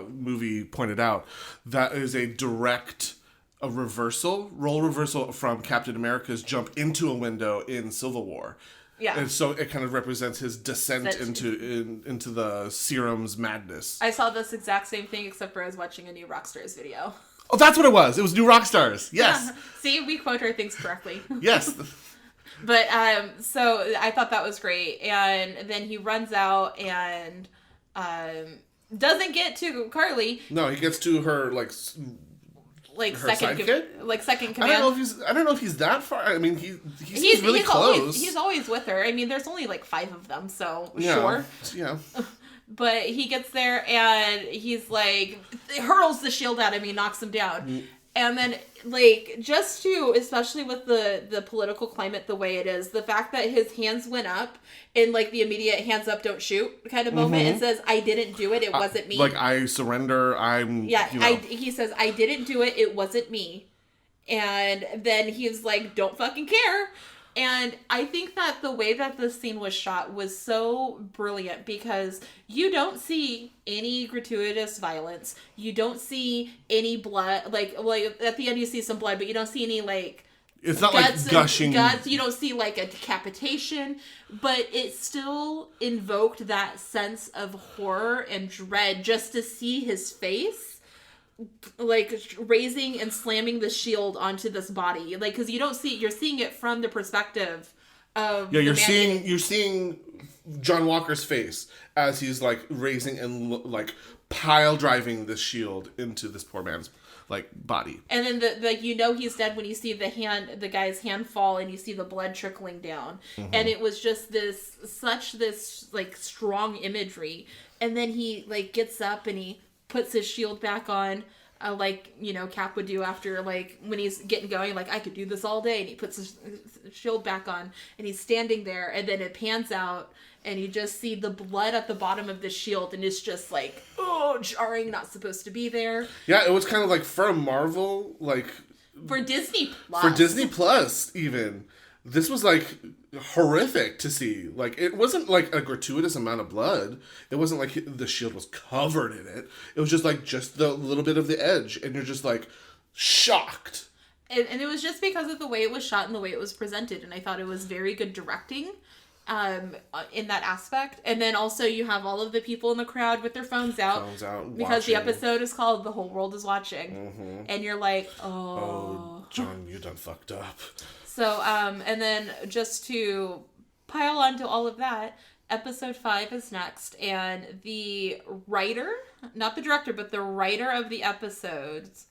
movie pointed out. That is a direct role reversal from Captain America's jump into a window in Civil War. Yeah. And so it kind of represents his descent into the serum's madness. I saw this exact same thing, except for I was watching a New Rockstars video. Oh, that's what it was. It was New Rockstars. Yes. Yeah. See, we quote our things correctly. Yes. But, so I thought that was great. And then he runs out and doesn't get to Carly. No, he gets to her, second command. I don't know if he's that far. I mean, he's really close. He's always with her. I mean, there's only 5 of them, so yeah, sure. Yeah. But he gets there and he's hurls the shield at him. He knocks him down. And then, just to, especially with the political climate the way it is, the fact that his hands went up in, the immediate hands up, don't shoot kind of moment, it says, I didn't do it, it wasn't me. I surrender, he says, I didn't do it, it wasn't me. And then he's like, don't fucking care. And I think that the way that this scene was shot was so brilliant because you don't see any gratuitous violence. You don't see any blood. Like at the end you see some blood, but you don't see any it's not gushing guts. You don't see a decapitation, but it still invoked that sense of horror and dread just to see his face. like raising and slamming the shield onto this body, like, because you don't see it, you're seeing it from the perspective of you're seeing John Walker's face as he's like raising and like pile driving this shield into this poor man's like body. And then he's dead when you see the guy's hand fall and you see the blood trickling down. And it was just this like strong imagery. And then he like gets up and he puts his shield back on, like, you know, Cap would do after, like, when he's getting going, like, I could do this all day. And he puts his shield back on and he's standing there, and then it pans out and you just see the blood at the bottom of the shield, and it's just like, oh, jarring, not supposed to be there. Yeah, it was kind of like for Marvel, like... For Disney Plus. For Disney Plus, even. This was like horrific to see. Like, it wasn't like a gratuitous amount of blood. It wasn't like the shield was covered in it. It was just like just the little bit of the edge, and you're just like shocked. And it was just because of the way it was shot and the way it was presented, and I thought it was very good directing in that aspect. And then also you have all of the people in the crowd with their phones out because the episode is called "The Whole World Is Watching," and you're like, oh, John, you done fucked up. So, and then just to pile onto all of that, episode 5 is next, and the writer, not the director, but the writer of the episodes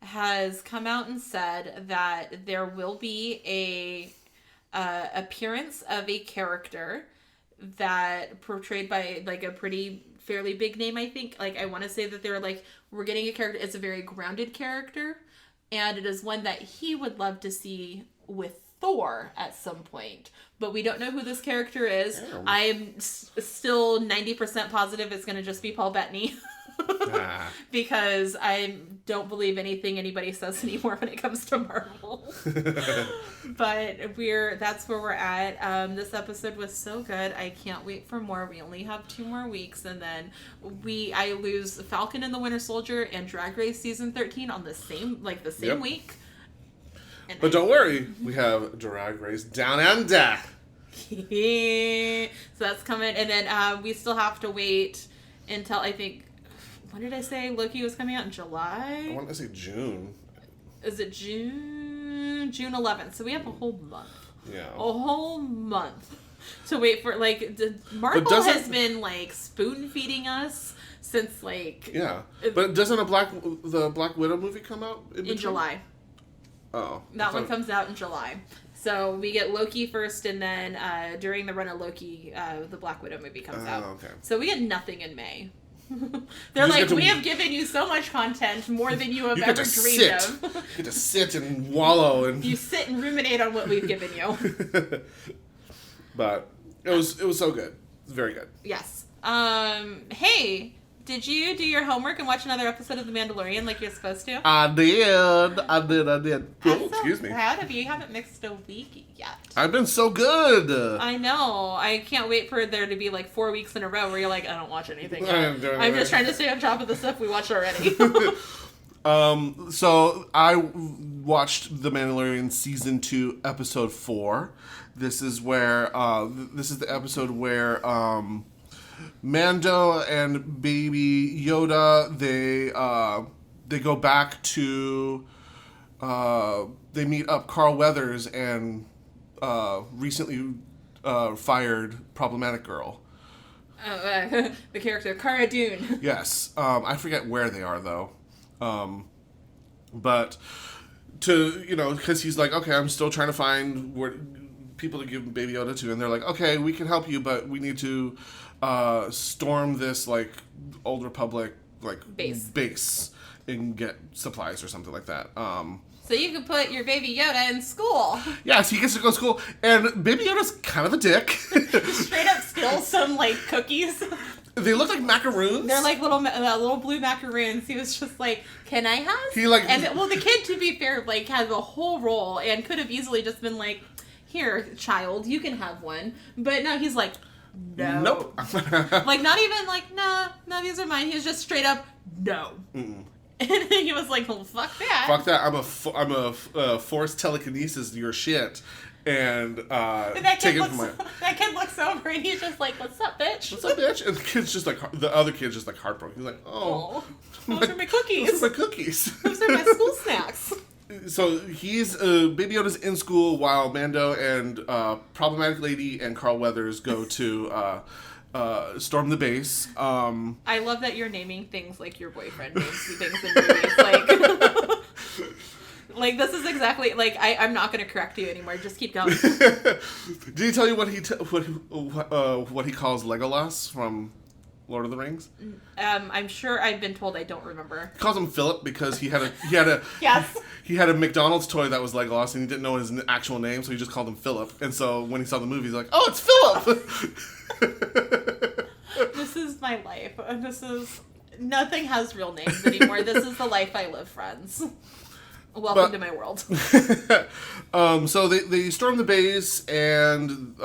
has come out and said that there will be a appearance of a character that portrayed by like a pretty fairly big name, I think. Like, I want to say that they're like, we're getting a character, it's a very grounded character, and it is one that he would love to see with Thor at some point, but we don't know who this character is. I'm still 90% positive it's going to just be Paul Bettany. Because I don't believe anything anybody says anymore when it comes to Marvel. But that's where we're at. This episode was so good. I can't wait for more. We only have 2 more weeks, and then I lose Falcon and the Winter Soldier and Drag Race season 13 on the same week. But don't worry, we have Drag Race Down Under. So that's coming, and then we still have to wait until, I think, when did I say Loki was coming out in July? I want to say June. Is it June? June 11th. So we have a whole month. Yeah. A whole month to wait for, like, Marvel has been, like, spoon feeding us since, like... Yeah. But doesn't the Black Widow movie come out in July? Oh. That one comes out in July. So we get Loki first, and then during the run of Loki, the Black Widow movie comes out. Okay. So we get nothing in May. They're like, we have given you so much content, more than you have ever dreamed of. You get to sit and wallow and you sit and ruminate on what we've given you. But it was so good. It's very good. Yes. Hey, did you do your homework and watch another episode of The Mandalorian like you're supposed to? I did. Oh, excuse me. I'm so proud of you. You haven't mixed a week yet. I've been so good. I know. I can't wait for there to be like 4 weeks in a row where you're like, I don't watch anything yet. I'm just trying to stay on top of the stuff we watched already. So I watched The Mandalorian season 2, episode 4. This is where this is the episode where Mando and Baby Yoda they go back to they meet up Carl Weathers and recently fired problematic girl. The character Cara Dune. Yes, I forget where they are though, but because he's like, okay, I'm still trying to find people to give Baby Yoda to, and they're like, okay, we can help you, but we need to storm this like Old Republic like base and get supplies or something like that. So you can put your Baby Yoda in school. Yeah, so he gets to go to school, and Baby Yoda's kind of a dick. Straight up steals some like cookies. They look like macaroons. They're like little blue macaroons. He was just like, "Can I have?" The kid, to be fair, like has a whole roll and could have easily just been like, "Here, child, you can have one." But no, he's like, "No." Nope. Like not even like, "Nah, no, these are mine." He was just straight up, "No." Mm-mm. And he was like, "Well, fuck that." Fuck that. I'm a forced telekinesis. Your shit. and that take kid it from my. That kid looks over and he's just like, "What's up, bitch?" What's up, bitch? And the kid's just like the other kid's just like heartbroken. He's like, "Oh, those are my cookies. those are my cookies. Those are my school snacks." So he's Baby Yoda's in school while Mando and Problematic Lady and Carl Weathers go to storm the base. I love that you're naming things like your boyfriend names things in movies. Like, like this is exactly like I'm not going to correct you anymore. Just keep going. Did he tell you what he calls Legolas from Lord of the Rings? I'm sure I've been told. I don't remember. He calls him Philip because he had a Yes. he had a McDonald's toy that was Legolas and he didn't know his actual name, so he just called him Philip. And so when he saw the movie, he's like, "Oh, it's Philip." This is my life. Nothing has real names anymore. This is the life I live, friends. Welcome to my world. So they storm the base and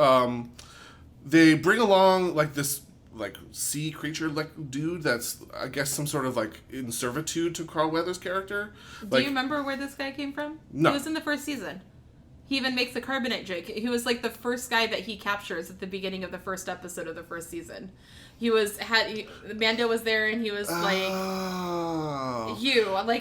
they bring along like this like sea creature like dude that's I guess some sort of like in servitude to Carl Weathers' character. Do you remember where this guy came from? No. He was in the first season. He even makes a carbonite joke. He was like the first guy that he captures at the beginning of the first episode of the first season. Mando was there and he was like,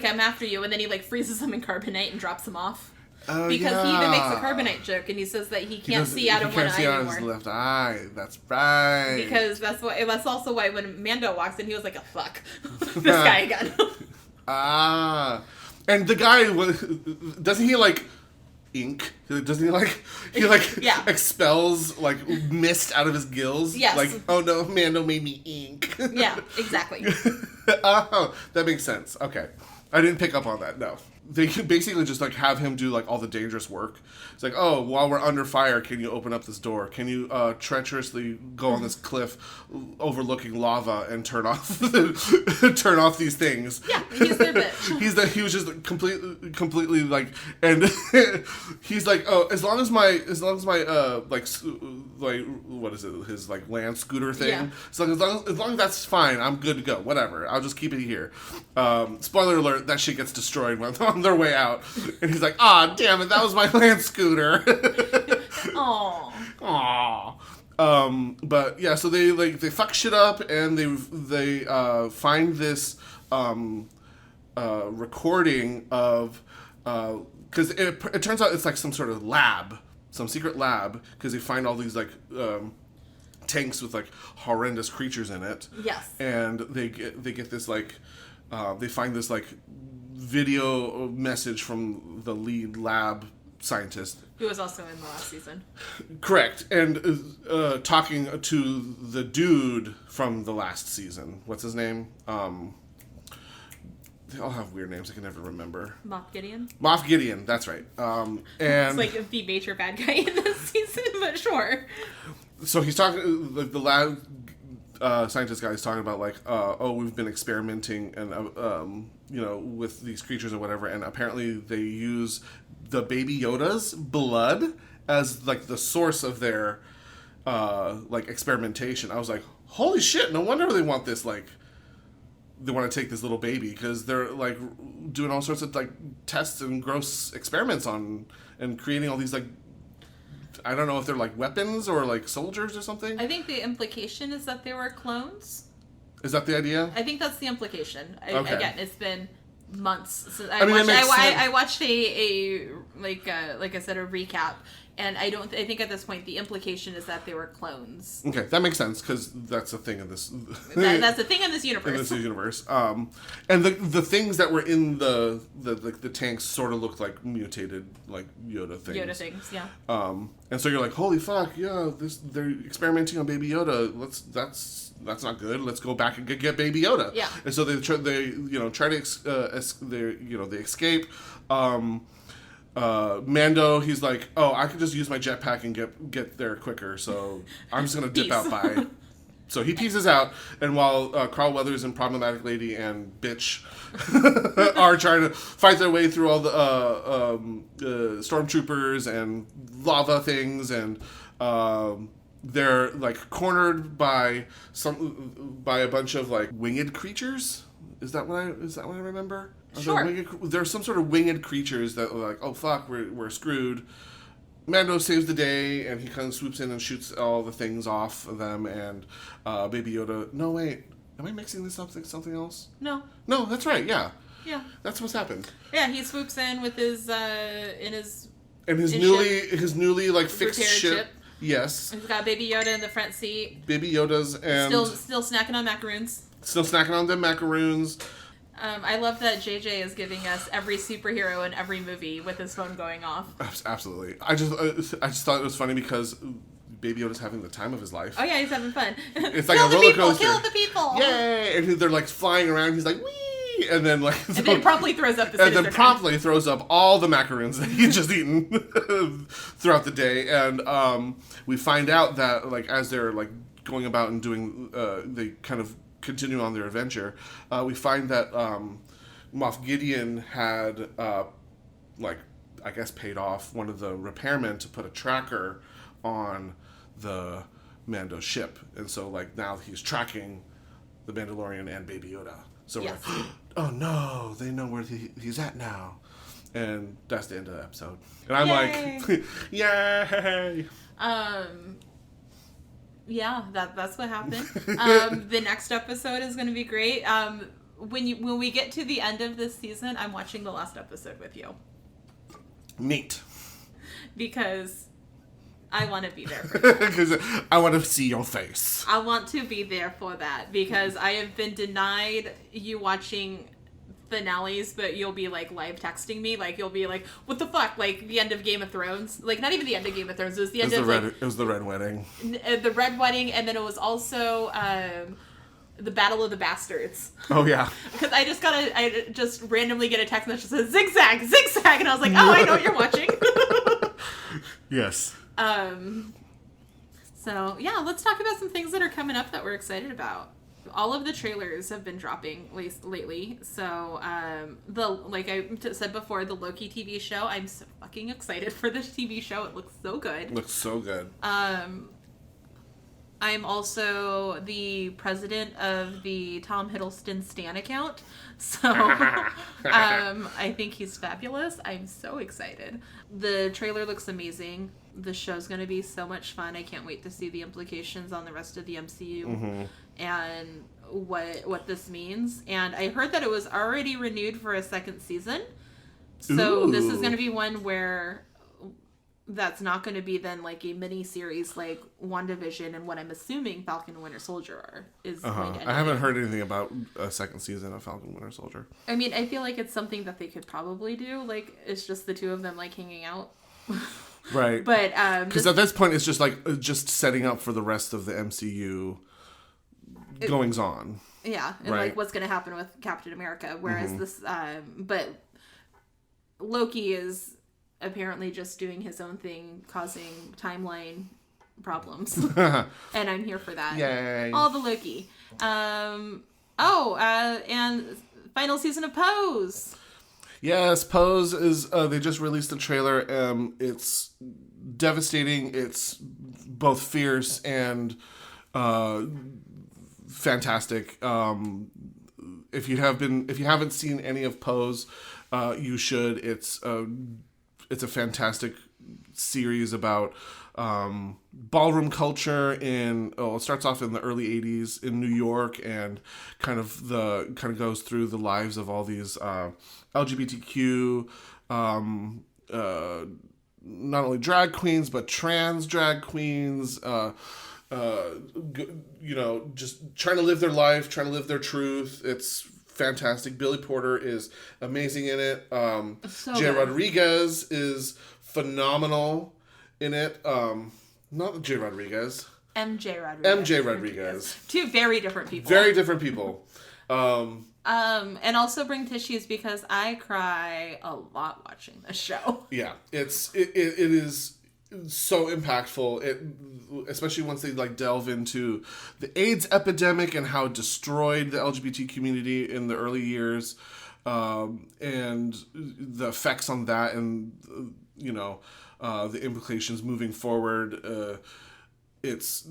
I'm after you, and then he like freezes him in carbonite and drops him off. Because he even makes a carbonite joke and he says that he can't see out of one eye anymore. He can't see out of his left eye. That's right. Because that's also why when Mando walks in, he was like, "Oh fuck, this guy again." And the guy doesn't he like ink? Doesn't he like expels like mist out of his gills? Yes. Like, oh no, Mando made me ink. Yeah, exactly. Oh, that makes sense. Okay. I didn't pick up on that, no. They basically just like have him do like all the dangerous work. It's like, oh, while we're under fire, can you open up this door? Can you treacherously go on this cliff overlooking lava and turn off these things? Yeah, he's their bitch. He was just completely like, and he's like, oh, as long as my like what is it, his like land scooter thing? Yeah. So as long as that's fine, I'm good to go. Whatever, I'll just keep it here. Spoiler alert: that shit gets destroyed when on their way out, and he's like, "Ah, damn it, that was my land scooter." Aww. But yeah, so they fuck shit up, and they find this recording of because it turns out it's like some sort of lab, some secret lab, because they find all these like tanks with like horrendous creatures in it. Yes. And they get this like they find this like video message from the lead lab scientist, who was also in the last season. Correct. And talking to the dude from the last season. What's his name? They all have weird names I can never remember. Moff Gideon? Moff Gideon, that's right. And it's like the major bad guy in this season, but sure. So he's talking, the lab scientist guy is talking about like, we've been experimenting and with these creatures or whatever, and apparently they use the Baby Yoda's blood as like the source of their like experimentation. I was like, holy shit! No wonder they want this like. They want to take this little baby because they're like doing all sorts of like tests and gross experiments on and creating all these like. I don't know if they're like weapons or like soldiers or something. I think the implication is that they were clones. Is that the idea? I think that's the implication. Okay. Again, it's been months since I watched a like I said, a recap, and I think at this point the implication is that they were clones. Okay, that makes sense because that's a thing in this. That's the thing in this universe. In this universe, and the things that were in the tanks sort of looked like mutated like Yoda things. Yoda things, yeah. And so you're like, holy fuck, yeah, they're experimenting on Baby Yoda. That's not good. Let's go back and get Baby Yoda. Yeah. And so they try to they escape. Mando, he's like, oh, I could just use my jetpack and get there quicker, so I'm just gonna dip out by. So he pieces out, and while Carl Weathers and Problematic Lady and Bitch are trying to fight their way through all the stormtroopers and lava things, and they're like cornered by a bunch of like winged creatures. Is that what I remember? Sure. There's some sort of winged creatures that were like, oh fuck, we're screwed. Mando saves the day, and he kind of swoops in and shoots all the things off of them, and Baby Yoda... No, wait. Am I mixing this up with something else? No. No, that's right, yeah. Yeah. That's what's happened. Yeah, he swoops in with his, his newly, like, fixed ship. Yes. He's got Baby Yoda in the front seat. Baby Yoda's and... Still snacking on macaroons. Still snacking on them macaroons. I love that JJ is giving us every superhero in every movie with his phone going off. Absolutely. I just thought it was funny because Baby Yoda's having the time of his life. Oh yeah, he's having fun. It's like a roller coaster. Kill the people! Yay! And they're like flying around. He's like, wee! And then like... And then promptly throws up the... And then promptly throws up all the macaroons that he's just eaten throughout the day. And we find out that like as they're like going about and doing... they kind of continue on their adventure, we find that Moff Gideon had like I guess paid off one of the repairmen to put a tracker on the Mando ship, and so like now he's tracking the Mandalorian and Baby Yoda. So yes. We're like, oh no, they know where he's at now, and that's the end of the episode. And I'm like, yay! Yeah, that's what happened. The next episode is going to be great. When we get to the end of this season, I'm watching the last episode with you. Neat. Because I want to be there. Because I want to see your face. I want to be there for that because I have been denied you watching finales, but you'll be like live texting me, like you'll be like, what the fuck, like the end of Game of Thrones, like not even the end of Game of Thrones, it was the end of it was the Red Wedding, the Red Wedding, and then it was also the Battle of the Bastards. Oh yeah. Because I just randomly get a text message that says zigzag, and I was like, oh, I know what you're watching. Yes. So yeah, let's talk about some things that are coming up that we're excited about. All of the trailers have been dropping lately, so like I said before, the Loki TV show, I'm so fucking excited for this TV show. It looks so good. Looks so good. I'm also the president of the Tom Hiddleston Stan account, so I think he's fabulous. I'm so excited. The trailer looks amazing. The show's going to be so much fun. I can't wait to see the implications on the rest of the MCU and what this means. And I heard that it was already renewed for a second season. So This is going to be one where that's not going to be then like a mini series like WandaVision and what I'm assuming Falcon and Winter Soldier is going to end. I haven't heard anything about a second season of Falcon and Winter Soldier. I mean, I feel like it's something that they could probably do. Like, it's just the two of them like hanging out. Right. But because at this point it's just like just setting up for the rest of the MCU goings on. Yeah, and right. Like what's going to happen with Captain America. Whereas this, but Loki is apparently just doing his own thing, causing timeline problems, and I'm here for that. Yay! All the Loki. And final season of Pose. Yes, Pose is. They just released the trailer. It's devastating. It's both fierce and fantastic. If you haven't seen any of Pose, you should. It's a fantastic series about ballroom culture it starts off in the early 80s in New York and kind of goes through the lives of all these LGBTQ not only drag queens but trans drag queens, just trying to live their life, trying to live their truth. It's fantastic. Billy Porter is amazing in it. Jay Rodriguez is phenomenal in it. Not Jay Rodriguez. MJ Rodriguez. Two very different people. Very different people. And also bring tissues because I cry a lot watching this show. Yeah, it is so impactful. Especially once they like delve into the AIDS epidemic and how it destroyed the LGBT community in the early years, and the effects on that, and the implications moving forward. It's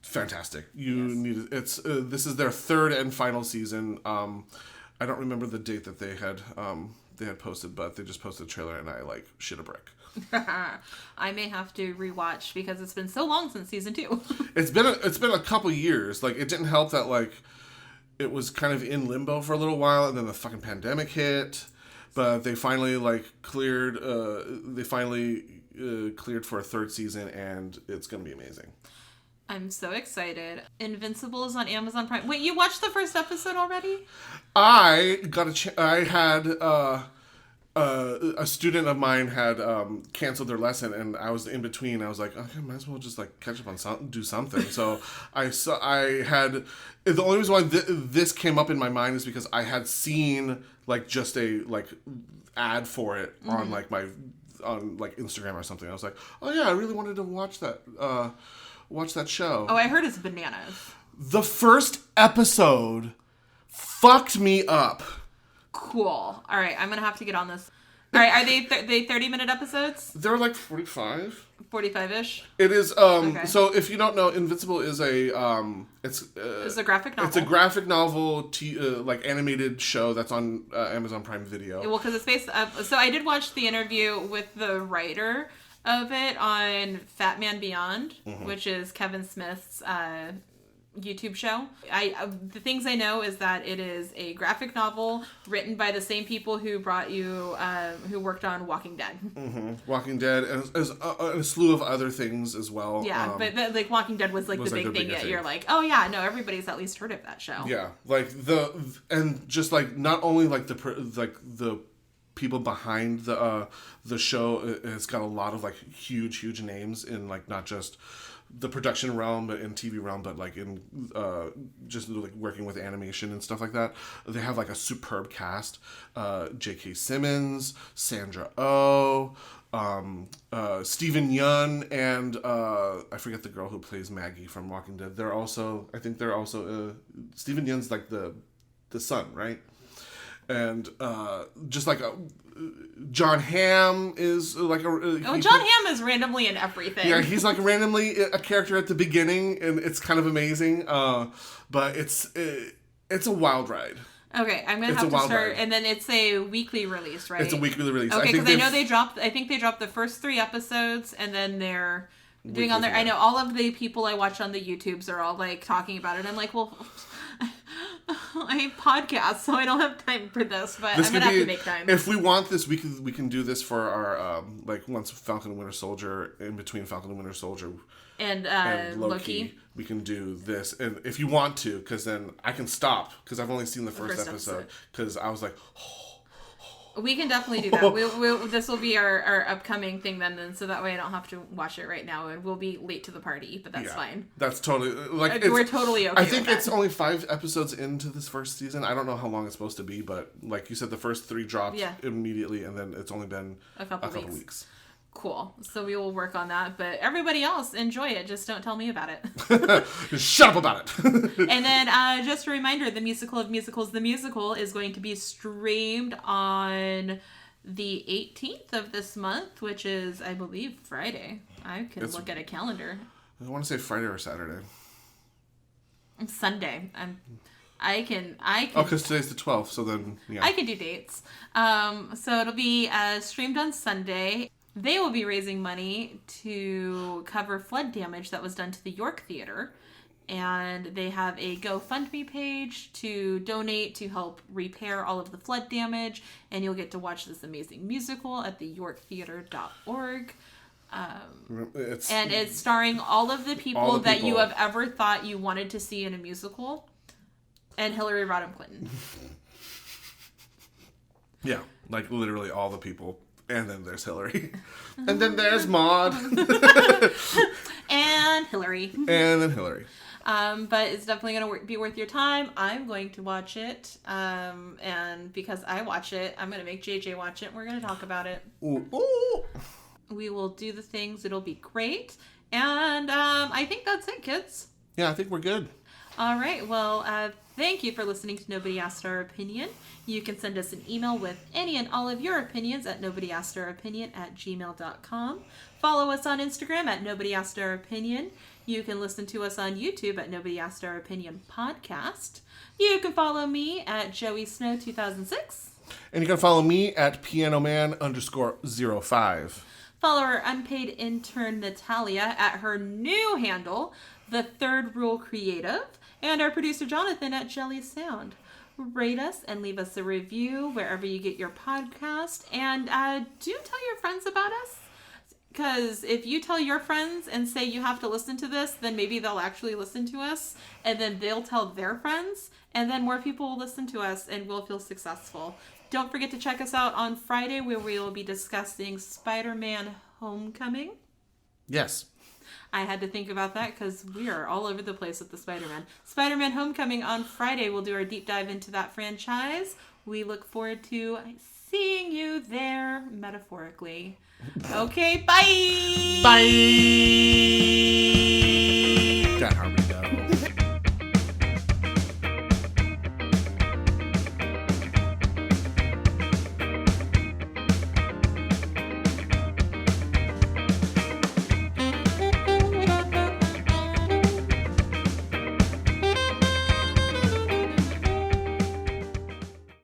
fantastic. Need it. This is their third and final season. I don't remember the date that they had posted, but they just posted a trailer and I like shit a brick. I may have to rewatch because it's been so long since season 2. It's been a couple years. Like, it didn't help that like it was kind of in limbo for a little while, and then the fucking pandemic hit. But they finally like cleared. Cleared for a 3rd season, and it's gonna be amazing. I'm so excited. Invincible is on Amazon Prime. Wait, you watched the first episode already? I had a student of mine had canceled their lesson, and I was in between. I was like, okay, might as well just like catch up on do something. So the only reason why this came up in my mind is because I had seen like just a like ad for it on like on like Instagram or something. I was like, oh yeah, I really wanted to watch that show. Oh, I heard it's bananas. The first episode fucked me up. Cool. All right, I'm gonna have to get on this. All right, are they 30-minute episodes? They're like 45. 45-ish. It is. Okay. So if you don't know, Invincible is it's a graphic novel. It's a graphic novel, like animated show that's on Amazon Prime Video. Well, because it's based. So I did watch the interview with the writer of it on Fat Man Beyond, which is Kevin Smith's YouTube show. The things I know is that it is a graphic novel written by the same people who brought you, who worked on Walking Dead. Walking Dead, and a slew of other things as well. Yeah, but like Walking Dead was like the big thing that you're like, oh yeah, no, everybody's at least heard of that show. Yeah, like and just like not only like the people behind the show, it's got a lot of like huge names in like not just the production realm, but in TV realm, but like in just like working with animation and stuff like that. They have like a superb cast. J.K. Simmons, Sandra Oh, Stephen Yeun, and I forget the girl who plays Maggie from Walking Dead. I think they're also Stephen Yeun's like the son, right? And just like John Hamm is like John Hamm is randomly in everything. Yeah, he's like randomly a character at the beginning, and it's kind of amazing. But it's a wild ride. Okay, I'm gonna have to start, ride. And then it's a weekly release, right? It's a weekly release. Okay, because I know they dropped. I think they dropped the first 3 episodes, and then they're doing on there. I know all of the people I watch on the YouTubes are all like talking about it. I'm like, well, I podcast, so I don't have time for this, but I'm gonna have to make time. If we want this, we can do this for our like once Falcon and Winter Soldier, in between Falcon and Winter Soldier and Loki, we can do this. And if you want to, because then I can stop because I've only seen the first episode because I was like. We can definitely do that. This will be our upcoming thing then, so that way I don't have to watch it right now, and we'll be late to the party, but that's fine. That's totally like we're totally okay. I think it's only 5 episodes into this first season. I don't know how long it's supposed to be, but like you said, the first 3 dropped immediately, and then it's only been a couple weeks. Cool. So we will work on that, but everybody else enjoy it. Just don't tell me about it. Just shut up about it. And then just a reminder, the Musical of Musicals, the musical, is going to be streamed on the 18th of this month, which is, I believe, Friday. I can look at a calendar. I want to say Friday or Saturday. Sunday. I can. Oh, because today's the 12th, so then I can do dates. So it'll be streamed on Sunday. They will be raising money to cover flood damage that was done to the York Theater. And they have a GoFundMe page to donate to help repair all of the flood damage. And you'll get to watch this amazing musical at the yorktheater.org. And it's starring all of the people that you have ever thought you wanted to see in a musical. And Hillary Rodham Clinton. Yeah, like literally all the people. And then there's Hillary. And then there's Maude. And Hillary. And then Hillary. But it's definitely going to be worth your time. I'm going to watch it. And because I watch it, I'm going to make JJ watch it. And we're going to talk about it. Ooh. We will do the things. It'll be great. And I think that's it, kids. Yeah, I think we're good. All right. Well, thank you for listening to Nobody Asked Our Opinion. You can send us an email with any and all of your opinions at nobodyaskoutropinion@gmail.com. Follow us on Instagram at Nobody Asked Our Opinion. You can listen to us on YouTube at Nobody Asked Our Opinion Podcast. You can follow me at Joey Snow 2006. And you can follow me at pianoman_05. Follow our unpaid intern Natalia at her new handle, The Third Rule Creative, and our producer Jonathan at Jelly Sound. Rate us and leave us a review wherever you get your podcast. And do tell your friends about us. Because if you tell your friends and say you have to listen to this, then maybe they'll actually listen to us. And then they'll tell their friends. And then more people will listen to us and we'll feel successful. Don't forget to check us out on Friday where we will be discussing Spider-Man Homecoming. Yes. I had to think about that because we are all over the place with the Spider-Man. Spider-Man Homecoming on Friday. We'll do our deep dive into that franchise. We look forward to seeing you there, metaphorically. Okay, bye! Bye! God, Harvey.